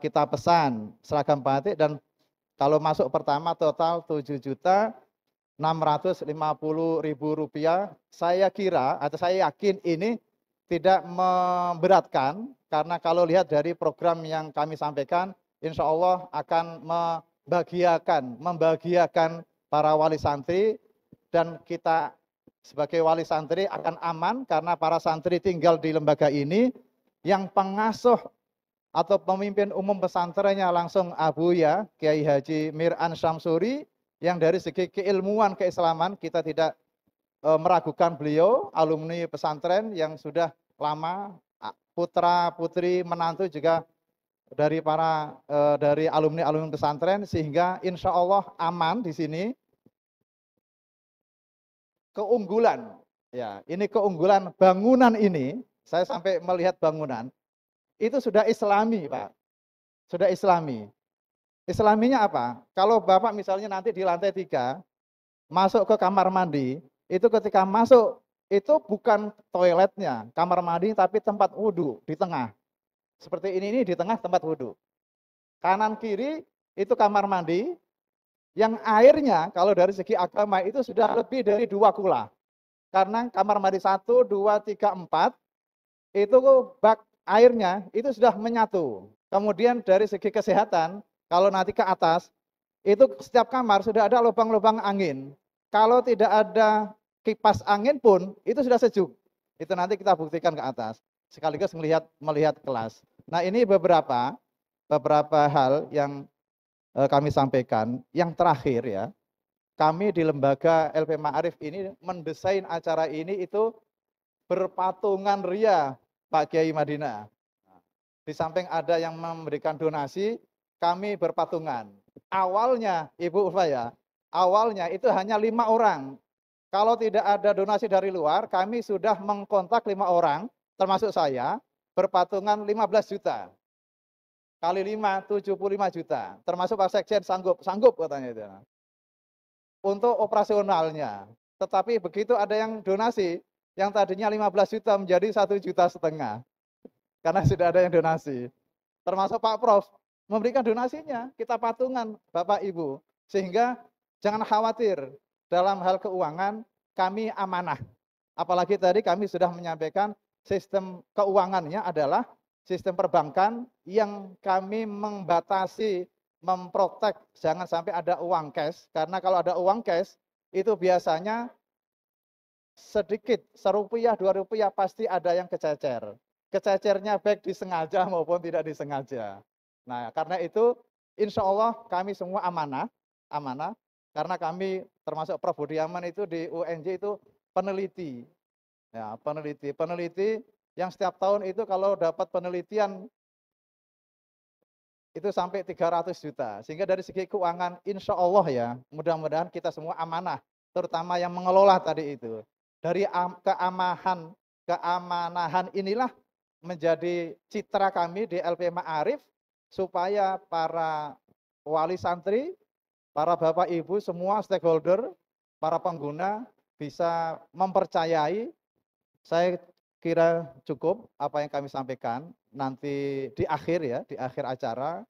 kita pesan, seragam batik, dan kalau masuk pertama total 7.650.000 rupiah. Saya kira atau saya yakin ini tidak memberatkan, karena kalau lihat dari program yang kami sampaikan, insya Allah akan membahagiakan para wali santri, dan kita sebagai wali santri akan aman karena para santri tinggal di lembaga ini, yang pengasuh atau pemimpin umum pesantrennya langsung Abuya Kiai Haji Miran Syamsuri, yang dari segi keilmuan keislaman kita tidak meragukan beliau, alumni pesantren yang sudah lama, putra putri menantu juga dari dari alumni pesantren, sehingga insya Allah aman di sini. Keunggulan, ya ini keunggulan bangunan ini, saya sampai melihat bangunan itu sudah Islami Pak, sudah Islami. Islaminya apa? Kalau Bapak misalnya nanti di lantai 3 masuk ke kamar mandi, itu ketika masuk itu bukan toiletnya, kamar mandi, tapi tempat wudhu di tengah. Seperti ini di tengah tempat wudhu. Kanan kiri itu kamar mandi, yang airnya kalau dari segi agama itu sudah lebih dari 2 kula. Karena kamar mandi 1, 2, 3, 4 itu bak airnya itu sudah menyatu. Kemudian dari segi kesehatan, kalau nanti ke atas, itu setiap kamar sudah ada lubang-lubang angin. Kalau tidak ada kipas angin pun itu sudah sejuk. Itu nanti kita buktikan ke atas. Sekaligus melihat kelas. Nah ini beberapa hal yang kami sampaikan. Yang terakhir ya, kami di lembaga LP Ma'arif ini mendesain acara ini itu berpatungan ria Pak Kiai Madinah. Di samping ada yang memberikan donasi, kami berpatungan. Awalnya Ibu Ulfa ya, awalnya itu hanya 5 orang. Kalau tidak ada donasi dari luar, kami sudah mengkontak 5 orang, termasuk saya, berpatungan 15 juta. Kali 5, 75 juta. Termasuk Pak Sekjen sanggup katanya itu. Untuk operasionalnya. Tetapi begitu ada yang donasi, yang tadinya 15 juta menjadi 1,5 juta. Karena sudah ada yang donasi. Termasuk Pak Prof memberikan donasinya, kita patungan Bapak Ibu. Sehingga jangan khawatir, dalam hal keuangan kami amanah. Apalagi tadi kami sudah menyampaikan sistem keuangannya adalah sistem perbankan yang kami membatasi, memprotek jangan sampai ada uang cash. Karena kalau ada uang cash itu biasanya sedikit, serupiah, 2 rupiah pasti ada yang kececer. Kececernya baik disengaja maupun tidak disengaja. Nah, karena itu insya Allah kami semua amanah, karena kami termasuk Prof. Budiaman itu di UNJ itu peneliti. Ya, peneliti yang setiap tahun itu kalau dapat penelitian itu sampai 300 juta. Sehingga dari segi keuangan insya Allah ya, mudah-mudahan kita semua amanah, terutama yang mengelola tadi itu. Dari keamanahan inilah menjadi citra kami di LP Ma'arif, supaya para wali santri, para bapak ibu, semua stakeholder, para pengguna bisa mempercayai. Saya kira cukup apa yang kami sampaikan. Nanti di akhir ya, di akhir acara,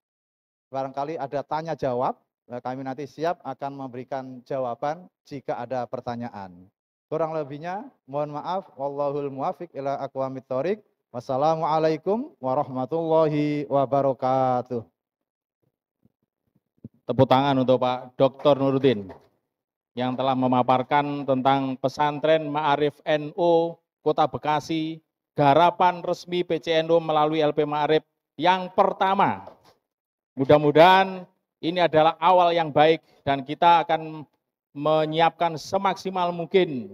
barangkali ada tanya jawab, kami nanti siap akan memberikan jawaban jika ada pertanyaan. Kurang lebihnya, mohon maaf, wallahul muwafiq ila aqwamit thoriq. Wassalamualaikum warahmatullahi wabarakatuh. Tepuk tangan untuk Pak Dr. Nuruddin yang telah memaparkan tentang pesantren Ma'arif NU Kota Bekasi, garapan resmi PCNU melalui LP Ma'arif yang pertama. Mudah-mudahan ini adalah awal yang baik dan kita akan menyiapkan semaksimal mungkin.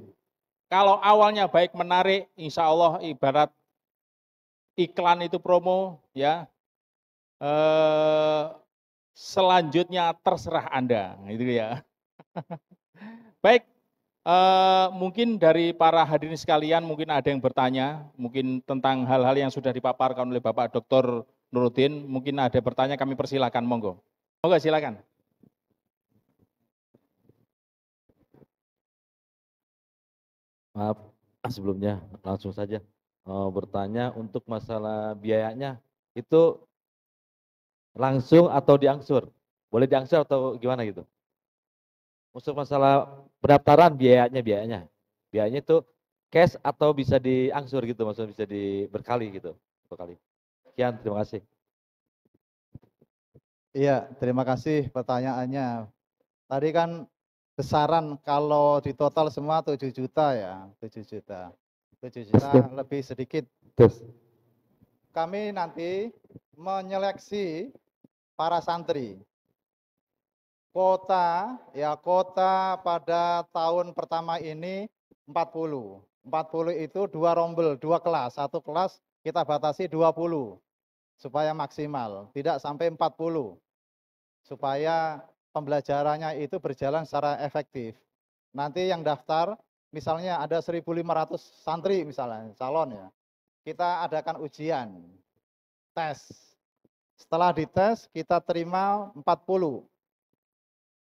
Kalau awalnya baik, menarik, insya Allah ibarat iklan itu promo, ya. Selanjutnya terserah Anda, gitu ya. Baik, mungkin dari para hadirin sekalian mungkin ada yang bertanya, mungkin tentang hal-hal yang sudah dipaparkan oleh Bapak Dr. Nuruddin, mungkin ada bertanya, kami persilakan, monggo. Monggo silakan. Maaf, sebelumnya langsung saja bertanya untuk masalah biayanya itu langsung atau diangsur? Boleh diangsur atau gimana gitu? Untuk masalah pendaftaran biayanya itu cash atau bisa diangsur gitu, maksudnya bisa berkali gitu, berkali. Sekian, terima kasih. Iya, terima kasih pertanyaannya. Tadi kan besaran kalau di total semua 7 juta ya, 7 juta. 7 juta lebih sedikit. Kami nanti menyeleksi para santri. Kota pada tahun pertama ini 40. 40 itu 2 rombel, 2 kelas. 1 kelas kita batasi 20 supaya maksimal, tidak sampai 40. Supaya pembelajarannya itu berjalan secara efektif. Nanti yang daftar misalnya ada 1.500 santri misalnya, calon ya. Kita adakan ujian, tes. Setelah dites kita terima 40.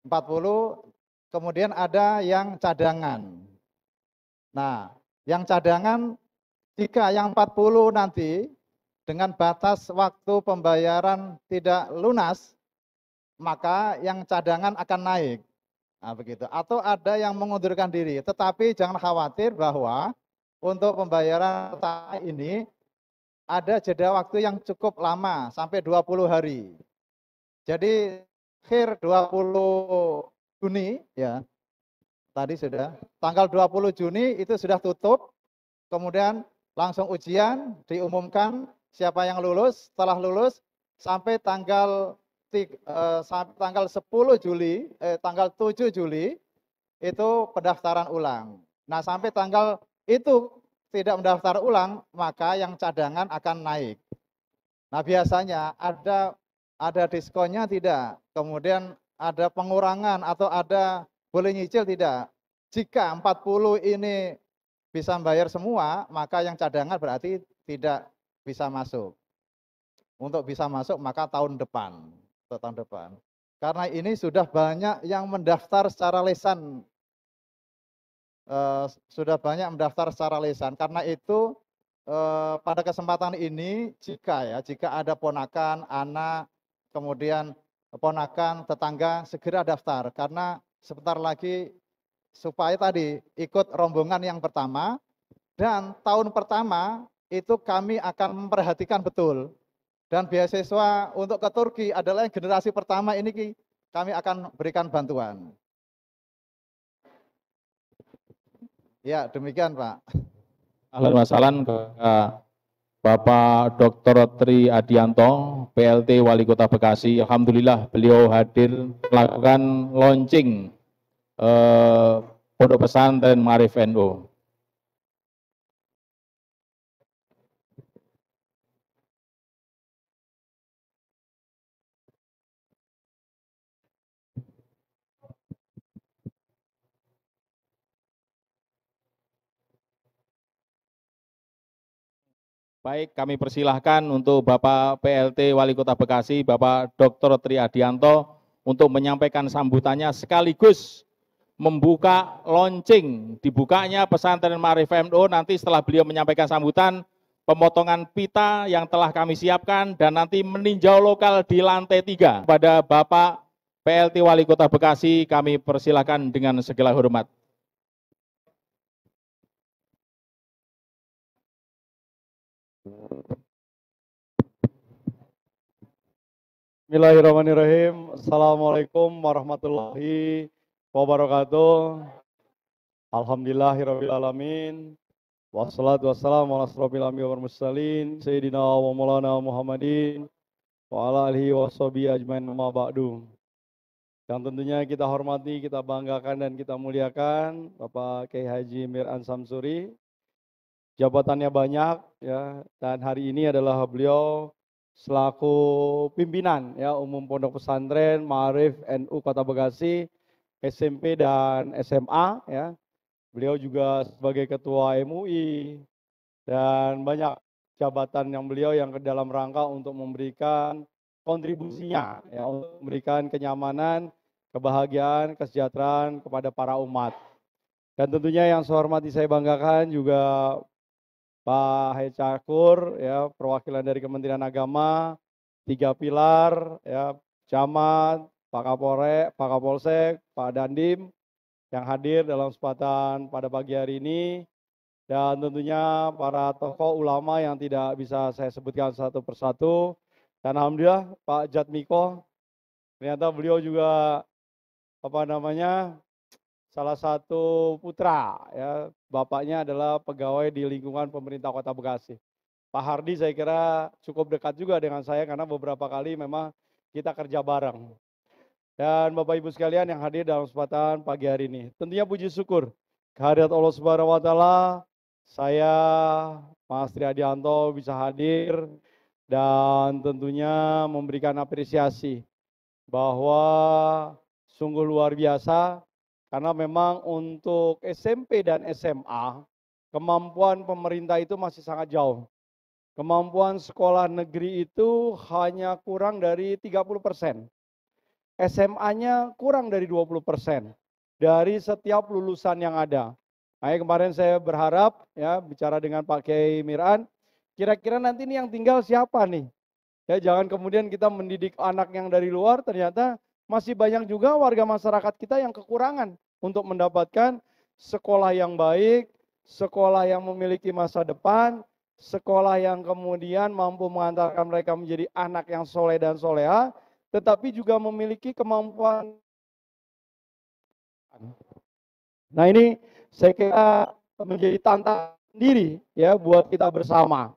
40, kemudian ada yang cadangan. Nah, yang cadangan jika yang 40 nanti dengan batas waktu pembayaran tidak lunas, maka yang cadangan akan naik. Nah, begitu. Atau ada yang mengundurkan diri. Tetapi jangan khawatir bahwa untuk pembayaran pertama ini ada jeda waktu yang cukup lama, sampai 20 hari. Jadi akhir 20 Juni ya. Tadi sudah tanggal 20 Juni itu sudah tutup. Kemudian langsung ujian, diumumkan siapa yang lulus. Setelah lulus sampai tanggal 10 Juli, tanggal 7 Juli itu pendaftaran ulang. Nah, sampai tanggal itu tidak mendaftar ulang, maka yang cadangan akan naik. Nah, biasanya ada diskonnya tidak, kemudian ada pengurangan atau ada boleh nyicil tidak. Jika 40 ini bisa membayar semua, maka yang cadangan berarti tidak bisa masuk. Untuk bisa masuk maka tahun depan. Karena ini sudah banyak yang mendaftar secara lisan. Karena itu pada kesempatan ini jika ada ponakan, anak, kemudian ponakan, tetangga segera daftar. Karena sebentar lagi supaya tadi ikut rombongan yang pertama, dan tahun pertama itu kami akan memperhatikan betul. Dan beasiswa untuk ke Turki adalah generasi pertama ini kami akan berikan bantuan. Ya, demikian Pak. Ahlan wa sahlan ke Bapak Dr. Tri Adianto, PLT Wali Kota Bekasi. Alhamdulillah beliau hadir melakukan launching Pondok Pesantren Ma'arif NU. Baik, kami persilahkan untuk Bapak PLT Wali Kota Bekasi, Bapak Dr. Tri Adianto untuk menyampaikan sambutannya sekaligus membuka launching, dibukanya pesantren Ma'arif NU. Nanti setelah beliau menyampaikan sambutan, pemotongan pita yang telah kami siapkan dan nanti meninjau lokal di lantai 3. Pada Bapak PLT Wali Kota Bekasi, kami persilahkan dengan segala hormat. Bismillahirrahmanirrahim. Assalamualaikum warahmatullahi wabarakatuh. Alhamdulillahirrahmanirrahim. Wassalatu wassalamu ala asrofil anbiya'i wal mursalin Sayyidina wa maulana Muhammadin wa ala alihi wa sahbihi ajmain amma ba'du. Yang tentunya kita hormati, kita banggakan dan kita muliakan Bapak Kiai Haji Mir'an Samsuri. Jabatannya banyak ya, dan hari ini adalah beliau selaku pimpinan ya umum Pondok Pesantren Ma'arif NU Kota Bekasi SMP dan SMA ya. Beliau juga sebagai ketua MUI dan banyak jabatan yang beliau yang ke dalam rangka untuk memberikan kontribusinya ya, untuk memberikan kenyamanan, kebahagiaan, kesejahteraan kepada para umat. Dan tentunya yang saya hormati, saya banggakan juga Pak Hecakur, ya, perwakilan dari Kementerian Agama, 3 pilar, ya, Camat, Pak Kapolsek, Pak Dandim, yang hadir dalam kesempatan pada pagi hari ini, dan tentunya para tokoh ulama yang tidak bisa saya sebutkan satu persatu, dan alhamdulillah Pak Jatmiko, ternyata beliau juga salah satu putra ya, bapaknya adalah pegawai di lingkungan pemerintah Kota Bekasi. Pak Hardi saya kira cukup dekat juga dengan saya karena beberapa kali memang kita kerja bareng. Dan Bapak Ibu sekalian yang hadir dalam kesempatan pagi hari ini, tentunya puji syukur kehadirat Allah Subhanahu wa taala, saya Mas Tri Adianto bisa hadir dan tentunya memberikan apresiasi bahwa sungguh luar biasa. Karena memang untuk SMP dan SMA, kemampuan pemerintah itu masih sangat jauh. Kemampuan sekolah negeri itu hanya kurang dari 30%. SMA-nya kurang dari 20% dari setiap lulusan yang ada. Nah, kemarin saya berharap ya bicara dengan Pak Kiai Mir'an, kira-kira nanti ini yang tinggal siapa nih? Ya, jangan kemudian kita mendidik anak yang dari luar, ternyata masih banyak juga warga masyarakat kita yang kekurangan untuk mendapatkan sekolah yang baik, sekolah yang memiliki masa depan, sekolah yang kemudian mampu mengantarkan mereka menjadi anak yang soleh dan soleha, tetapi juga memiliki kemampuan. Nah, ini saya kira menjadi tantangan sendiri ya buat kita bersama.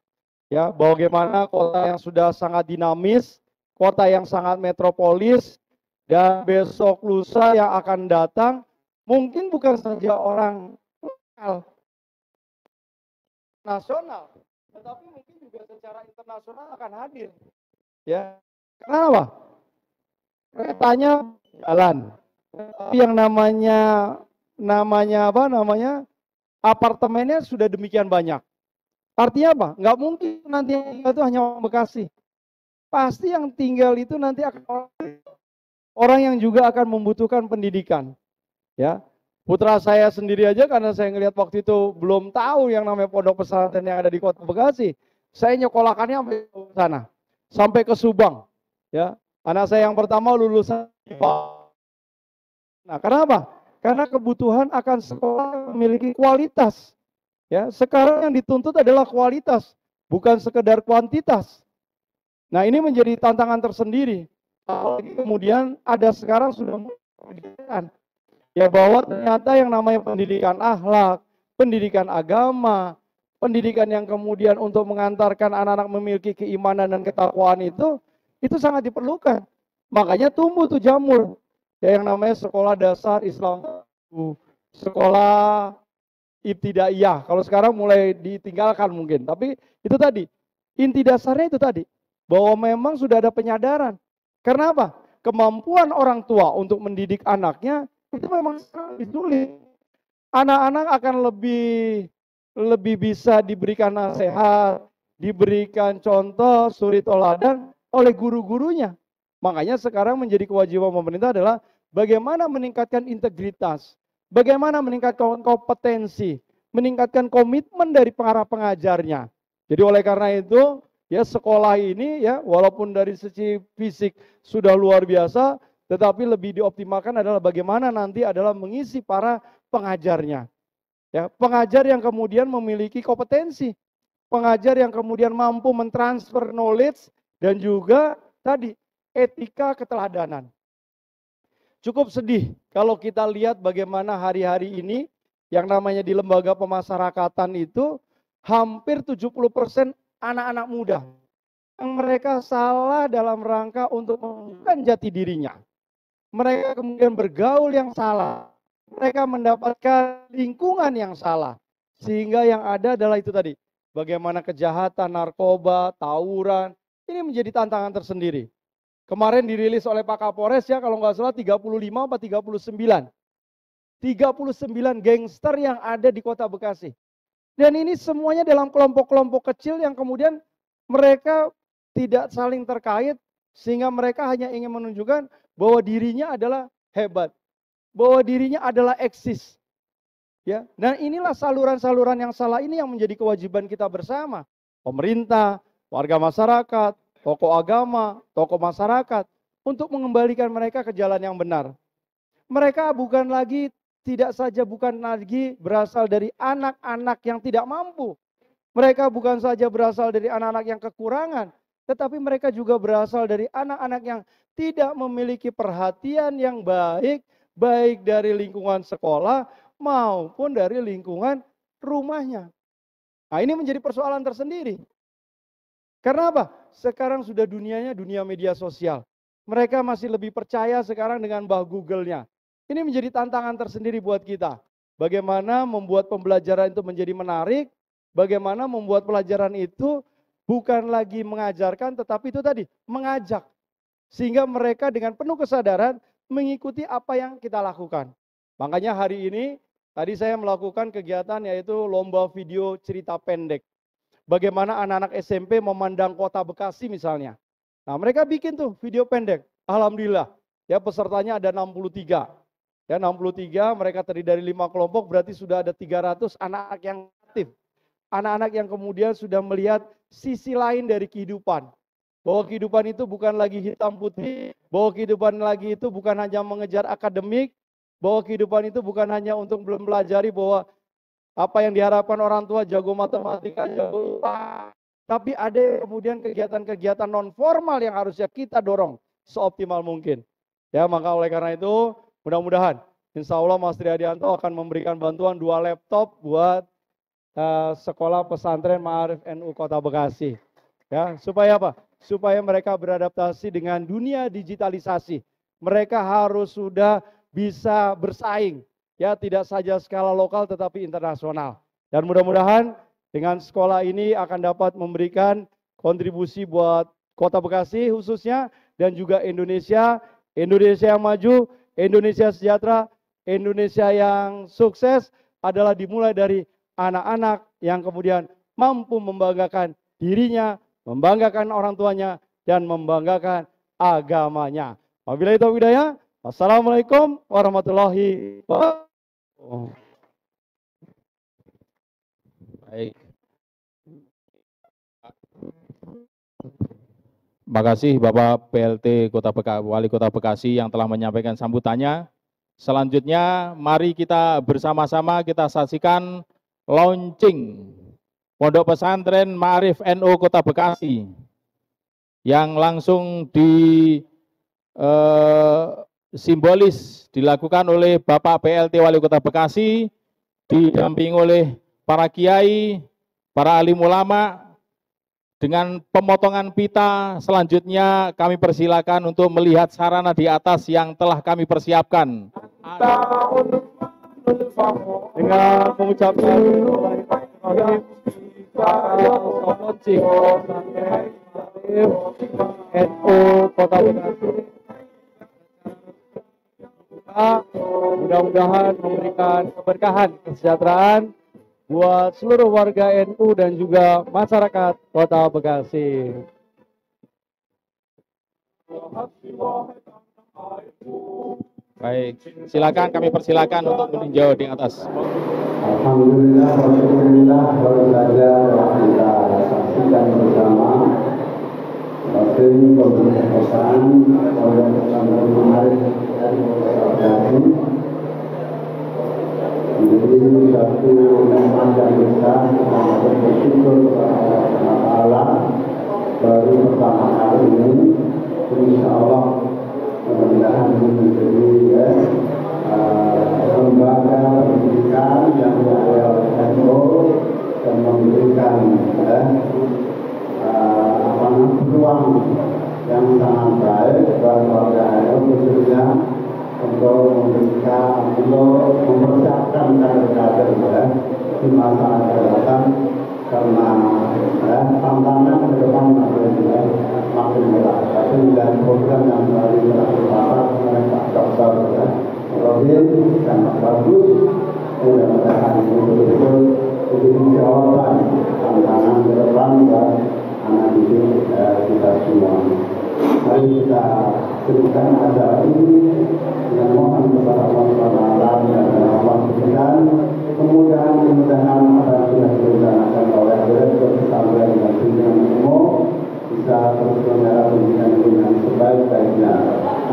Ya, bagaimana kota yang sudah sangat dinamis, kota yang sangat metropolis, dan besok lusa yang akan datang mungkin bukan saja orang lokal, nasional, tetapi mungkin juga secara internasional akan hadir. Ya, kenapa? Keretanya jalan, tapi yang namanya apartemennya sudah demikian banyak. Artinya apa? Nggak mungkin nanti yang tinggal itu hanya orang Bekasi. Pasti yang tinggal itu nanti akan orang yang juga akan membutuhkan pendidikan. Ya, putra saya sendiri aja karena saya ngelihat waktu itu belum tahu yang namanya pondok pesantren yang ada di Kota Bekasi. Saya nyekolakannya sampai ke sana, sampai ke Subang. Ya, anak saya yang pertama lulusan IPA. Nah, kenapa? Karena kebutuhan akan sekolah memiliki kualitas. Ya, sekarang yang dituntut adalah kualitas, bukan sekedar kuantitas. Nah, ini menjadi tantangan tersendiri. Apalagi kemudian ada sekarang sudah pendidikan. Ya, bahwa ternyata yang namanya pendidikan akhlak, pendidikan agama, pendidikan yang kemudian untuk mengantarkan anak-anak memiliki keimanan dan ketakwaan itu sangat diperlukan. Makanya tumbuh tuh jamur, ya, yang namanya sekolah dasar Islam, sekolah ibtidaiyah. Kalau sekarang mulai ditinggalkan mungkin, tapi itu tadi, inti dasarnya itu tadi, bahwa memang sudah ada penyadaran. Karena apa? Kemampuan orang tua untuk mendidik anaknya itu memang sangat sulit. Anak-anak akan lebih bisa diberikan nasihat, diberikan contoh, suri toladan oleh guru-gurunya. Makanya sekarang menjadi kewajiban pemerintah adalah bagaimana meningkatkan integritas, bagaimana meningkatkan kompetensi, meningkatkan komitmen dari para pengajarnya. Jadi oleh karena itu, ya, sekolah ini, ya, walaupun dari sisi fisik sudah luar biasa, tetapi lebih dioptimalkan adalah bagaimana nanti adalah mengisi para pengajarnya. Ya, pengajar yang kemudian memiliki kompetensi, pengajar yang kemudian mampu mentransfer knowledge dan juga tadi etika keteladanan. Cukup sedih kalau kita lihat bagaimana hari-hari ini yang namanya di lembaga pemasyarakatan itu hampir 70% anak-anak muda yang mereka salah dalam rangka untuk menemukan jati dirinya. Mereka kemudian bergaul yang salah, mereka mendapatkan lingkungan yang salah, sehingga yang ada adalah itu tadi, bagaimana kejahatan, narkoba, tawuran, ini menjadi tantangan tersendiri. Kemarin dirilis oleh Pak Kapolres, ya, kalau nggak salah 35 atau 39. 39 gangster yang ada di Kota Bekasi. Dan ini semuanya dalam kelompok-kelompok kecil yang kemudian mereka tidak saling terkait, sehingga mereka hanya ingin menunjukkan bahwa dirinya adalah hebat, bahwa dirinya adalah eksis. Ya, dan inilah saluran-saluran yang salah ini yang menjadi kewajiban kita bersama. Pemerintah, warga masyarakat, tokoh agama, tokoh masyarakat, untuk mengembalikan mereka ke jalan yang benar. Mereka bukan lagi berasal dari anak-anak yang tidak mampu. Mereka bukan saja berasal dari anak-anak yang kekurangan, tetapi mereka juga berasal dari anak-anak yang tidak memiliki perhatian yang baik, baik dari lingkungan sekolah maupun dari lingkungan rumahnya. Nah, ini menjadi persoalan tersendiri. Karena apa? Sekarang sudah dunianya dunia media sosial. Mereka masih lebih percaya sekarang dengan bah Google-nya. Ini menjadi tantangan tersendiri buat kita. Bagaimana membuat pembelajaran itu menjadi menarik, bagaimana membuat pelajaran itu bukan lagi mengajarkan, tetapi itu tadi, mengajak. Sehingga mereka dengan penuh kesadaran mengikuti apa yang kita lakukan. Makanya hari ini, tadi saya melakukan kegiatan yaitu lomba video cerita pendek. Bagaimana anak-anak SMP memandang Kota Bekasi misalnya. Nah, mereka bikin tuh video pendek. Alhamdulillah, ya, pesertanya ada 63. Ya, 63, mereka terdiri dari 5 kelompok, berarti sudah ada 300 anak-anak yang aktif. Anak-anak yang kemudian sudah melihat sisi lain dari kehidupan. Bahwa kehidupan itu bukan lagi hitam putih, bahwa kehidupan lagi itu bukan hanya mengejar akademik, bahwa kehidupan itu bukan hanya untuk belajari bahwa apa yang diharapkan orang tua jago matematika, jago, tapi ada kemudian kegiatan-kegiatan non formal yang harusnya kita dorong seoptimal mungkin. Ya, maka oleh karena itu mudah-mudahan insya Allah Mas Triadianto akan memberikan bantuan 2 laptop buat sekolah pesantren Ma'arif NU Kota Bekasi. Ya, supaya apa? Supaya mereka beradaptasi dengan dunia digitalisasi. Mereka harus sudah bisa bersaing. Ya, tidak saja skala lokal tetapi internasional. Dan mudah-mudahan dengan sekolah ini akan dapat memberikan kontribusi buat Kota Bekasi khususnya dan juga Indonesia, Indonesia yang maju, Indonesia sejahtera, Indonesia yang sukses adalah dimulai dari anak-anak yang kemudian mampu membanggakan dirinya, membanggakan orang tuanya, dan membanggakan agamanya. Wabillahi taufiq hidayah. Wassalamualaikum warahmatullahi wabarakatuh. Baik. Terima kasih Bapak PLT Wali Kota Bekasi yang telah menyampaikan sambutannya. Selanjutnya mari kita bersama-sama kita saksikan launching Pondok Pesantren Ma'arif NU Kota Bekasi yang langsung simbolis dilakukan oleh Bapak PLT Wali Kota Bekasi didampingi oleh para kiai, para alim ulama. Dengan pemotongan pita, selanjutnya kami persilakan untuk melihat sarana di atas yang telah kami persiapkan. Dengan mengucapkan NU Kota Bekasi, mudah-mudahan memberikan keberkahan, kesejahteraan buat seluruh warga NU dan juga masyarakat Kota Bekasi. Baik, silakan kami persilakan untuk meninjau di atas. Alhamdulillah, alhamdulillah, baru saja kita saksikan bersama hasil pemeriksaan oleh Pesantren Ma'arif NU Bekasi. Menjadi satu nikmat yang besar kita bersyukur kepada Allah baru pertama kali ini, insya Allah mudah-mudahan menjadi lembaga pendidikan yang diawal NU dan memberikan peluang yang sangat baik bagi warga NU khususnya untuk memberikan, untuk mempersiapkan kader-kader di masa akan datang, karena tantangan ke depan makin berat. Tapi dan program yang baru telah oleh Pak Dokter Robin sangat bagus, mudah-mudahan betul-betul menjadi jawaban tantangan ke depan buat anak didik kita semua. Mari kita berikan acara ini dengan mohon kepada Allah SWT dan Allah berikan mudah-mudahan apa yang sudah direncanakan oleh Direktur Pesantren dan pimpinan umum bisa terus menjalankan pendidikan dengan sebaik-baiknya.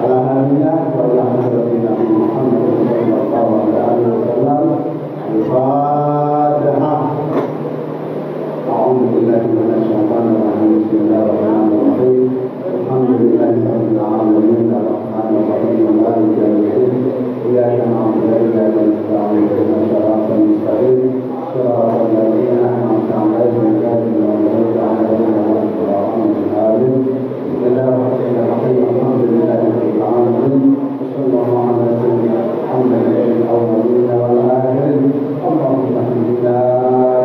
Alhamdulillah, Nabi Muhammad sallallahu alaihi wasallam. Al-Fatihah. A'udzu billahi minasy syaithanir rajim. Bismillahirrahmanirrahim. Alhamdulillahi rabbil alamin. Arrahmanir rahim. Maliki yaumiddin. Iyyaka na'budu wa iyyaka nasta'in. Ihdinas siratal mustaqim. Shiratal ladzina an'amta 'alaihim ghairil maghdubi 'alaihim waladdallin. Bismillahirrahmanirrahim. Alhamdulillahi rabbil alamin. Sallallahu alaihi wasallam. Alhamdulillahi awwalin wal akhirin. Allahumma ihdina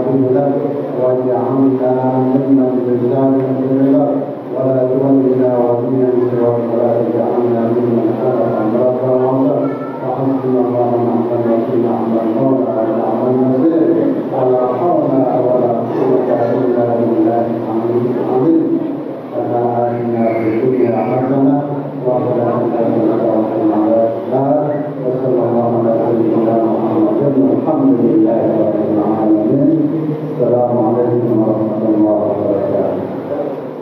bihudak waj'alna mimman yaj'aluka ridha wa la tuwallina waliyyan siwak wa la taj'alna mimman khalafa amraka wa 'asar. Hasbunallahu wa ni'mal wakeel 'ala al-qawli wa 'ala al-nasir. Wa la hawla wa la quwwata illa billahi al-'aliyyil 'azim. Atina fid dunya hasanah wa fil akhirati hasanah wa qina adzabannar. Wa sallallahu ala sayyidina Muhammadin walhamdulillahi rabbil alamin. Assalamualaikum warahmatullahi wabarakatuh.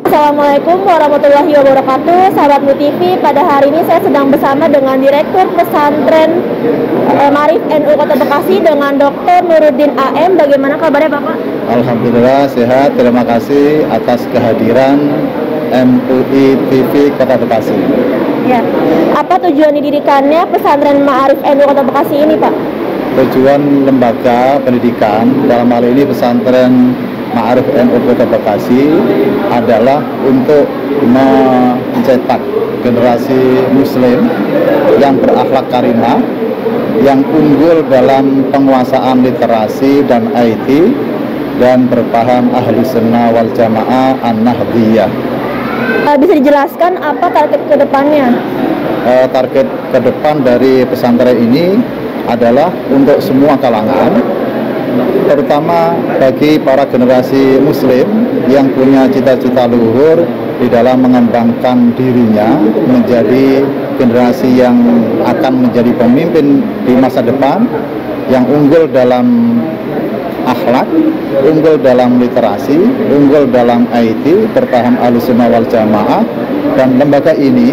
Assalamualaikum warahmatullahi wabarakatuh. Sahabat MUTV, pada hari ini saya sedang bersama dengan Direktur Pesantren Ma'arif NU Kota Bekasi dengan Dr. Nuruddin AM. Bagaimana kabarnya Bapak? Alhamdulillah sehat, terima kasih atas kehadiran MUI TV Kota Bekasi. Ya, apa tujuan didirikannya Pesantren Ma'arif NU Kota Bekasi ini Pak? Tujuan lembaga pendidikan, dalam hal ini Pesantren Ma'arif NU Kota Bekasi, adalah untuk mencetak generasi muslim yang berakhlak karimah, yang unggul dalam penguasaan literasi dan IT, dan berpaham ahli sunnah wal jamaah an-nahdiyah. Bisa dijelaskan apa target ke depannya? Target ke depan dari pesantren ini adalah untuk semua kalangan, terutama bagi para generasi muslim yang punya cita-cita luhur di dalam mengembangkan dirinya menjadi generasi yang akan menjadi pemimpin di masa depan, yang unggul dalam akhlak, unggul dalam literasi, unggul dalam IT, berpaham ahlussunnah wal jamaah. Dan lembaga ini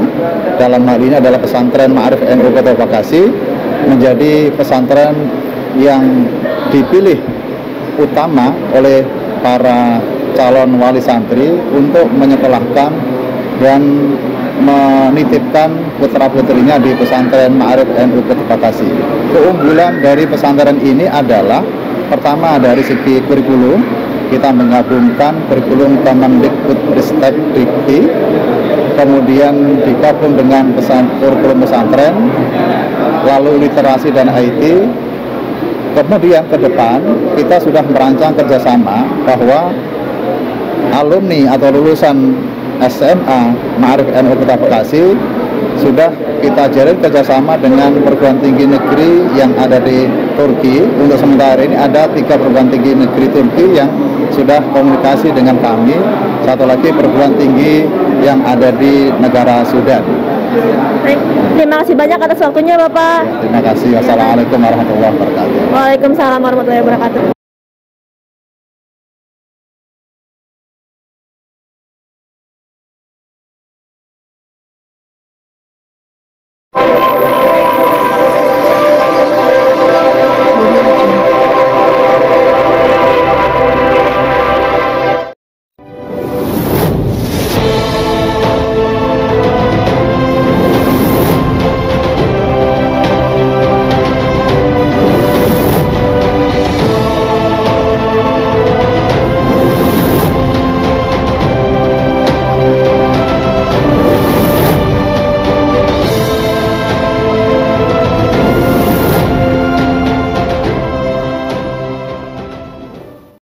dalam hal ini adalah Pesantren Ma'arif NU Kota Bekasi, menjadi pesantren yang dipilih utama oleh para calon wali santri untuk menyekolahkan dan menitipkan putra-putrinya di pesantren Ma'arif NU Kota Bekasi. Keunggulan dari pesantren ini adalah pertama dari segi kurikulum, kita menggabungkan kurikulum Kemendikbudristek Dikti, kemudian digabung dengan kurikulum pesantren, lalu literasi dan IT. Kemudian ke depan kita sudah merancang kerjasama bahwa alumni atau lulusan SMA Ma'arif NU Kota Bekasi sudah kita jalin kerjasama dengan perguruan tinggi negeri yang ada di Turki. Untuk sementara ini ada 3 perguruan tinggi negeri Turki yang sudah komunikasi dengan kami, satu lagi perguruan tinggi yang ada di negara Sudan. Baik, terima kasih banyak atas waktunya Bapak. Terima kasih. Wassalamualaikum warahmatullahi wabarakatuh. Waalaikumsalam warahmatullahi wabarakatuh.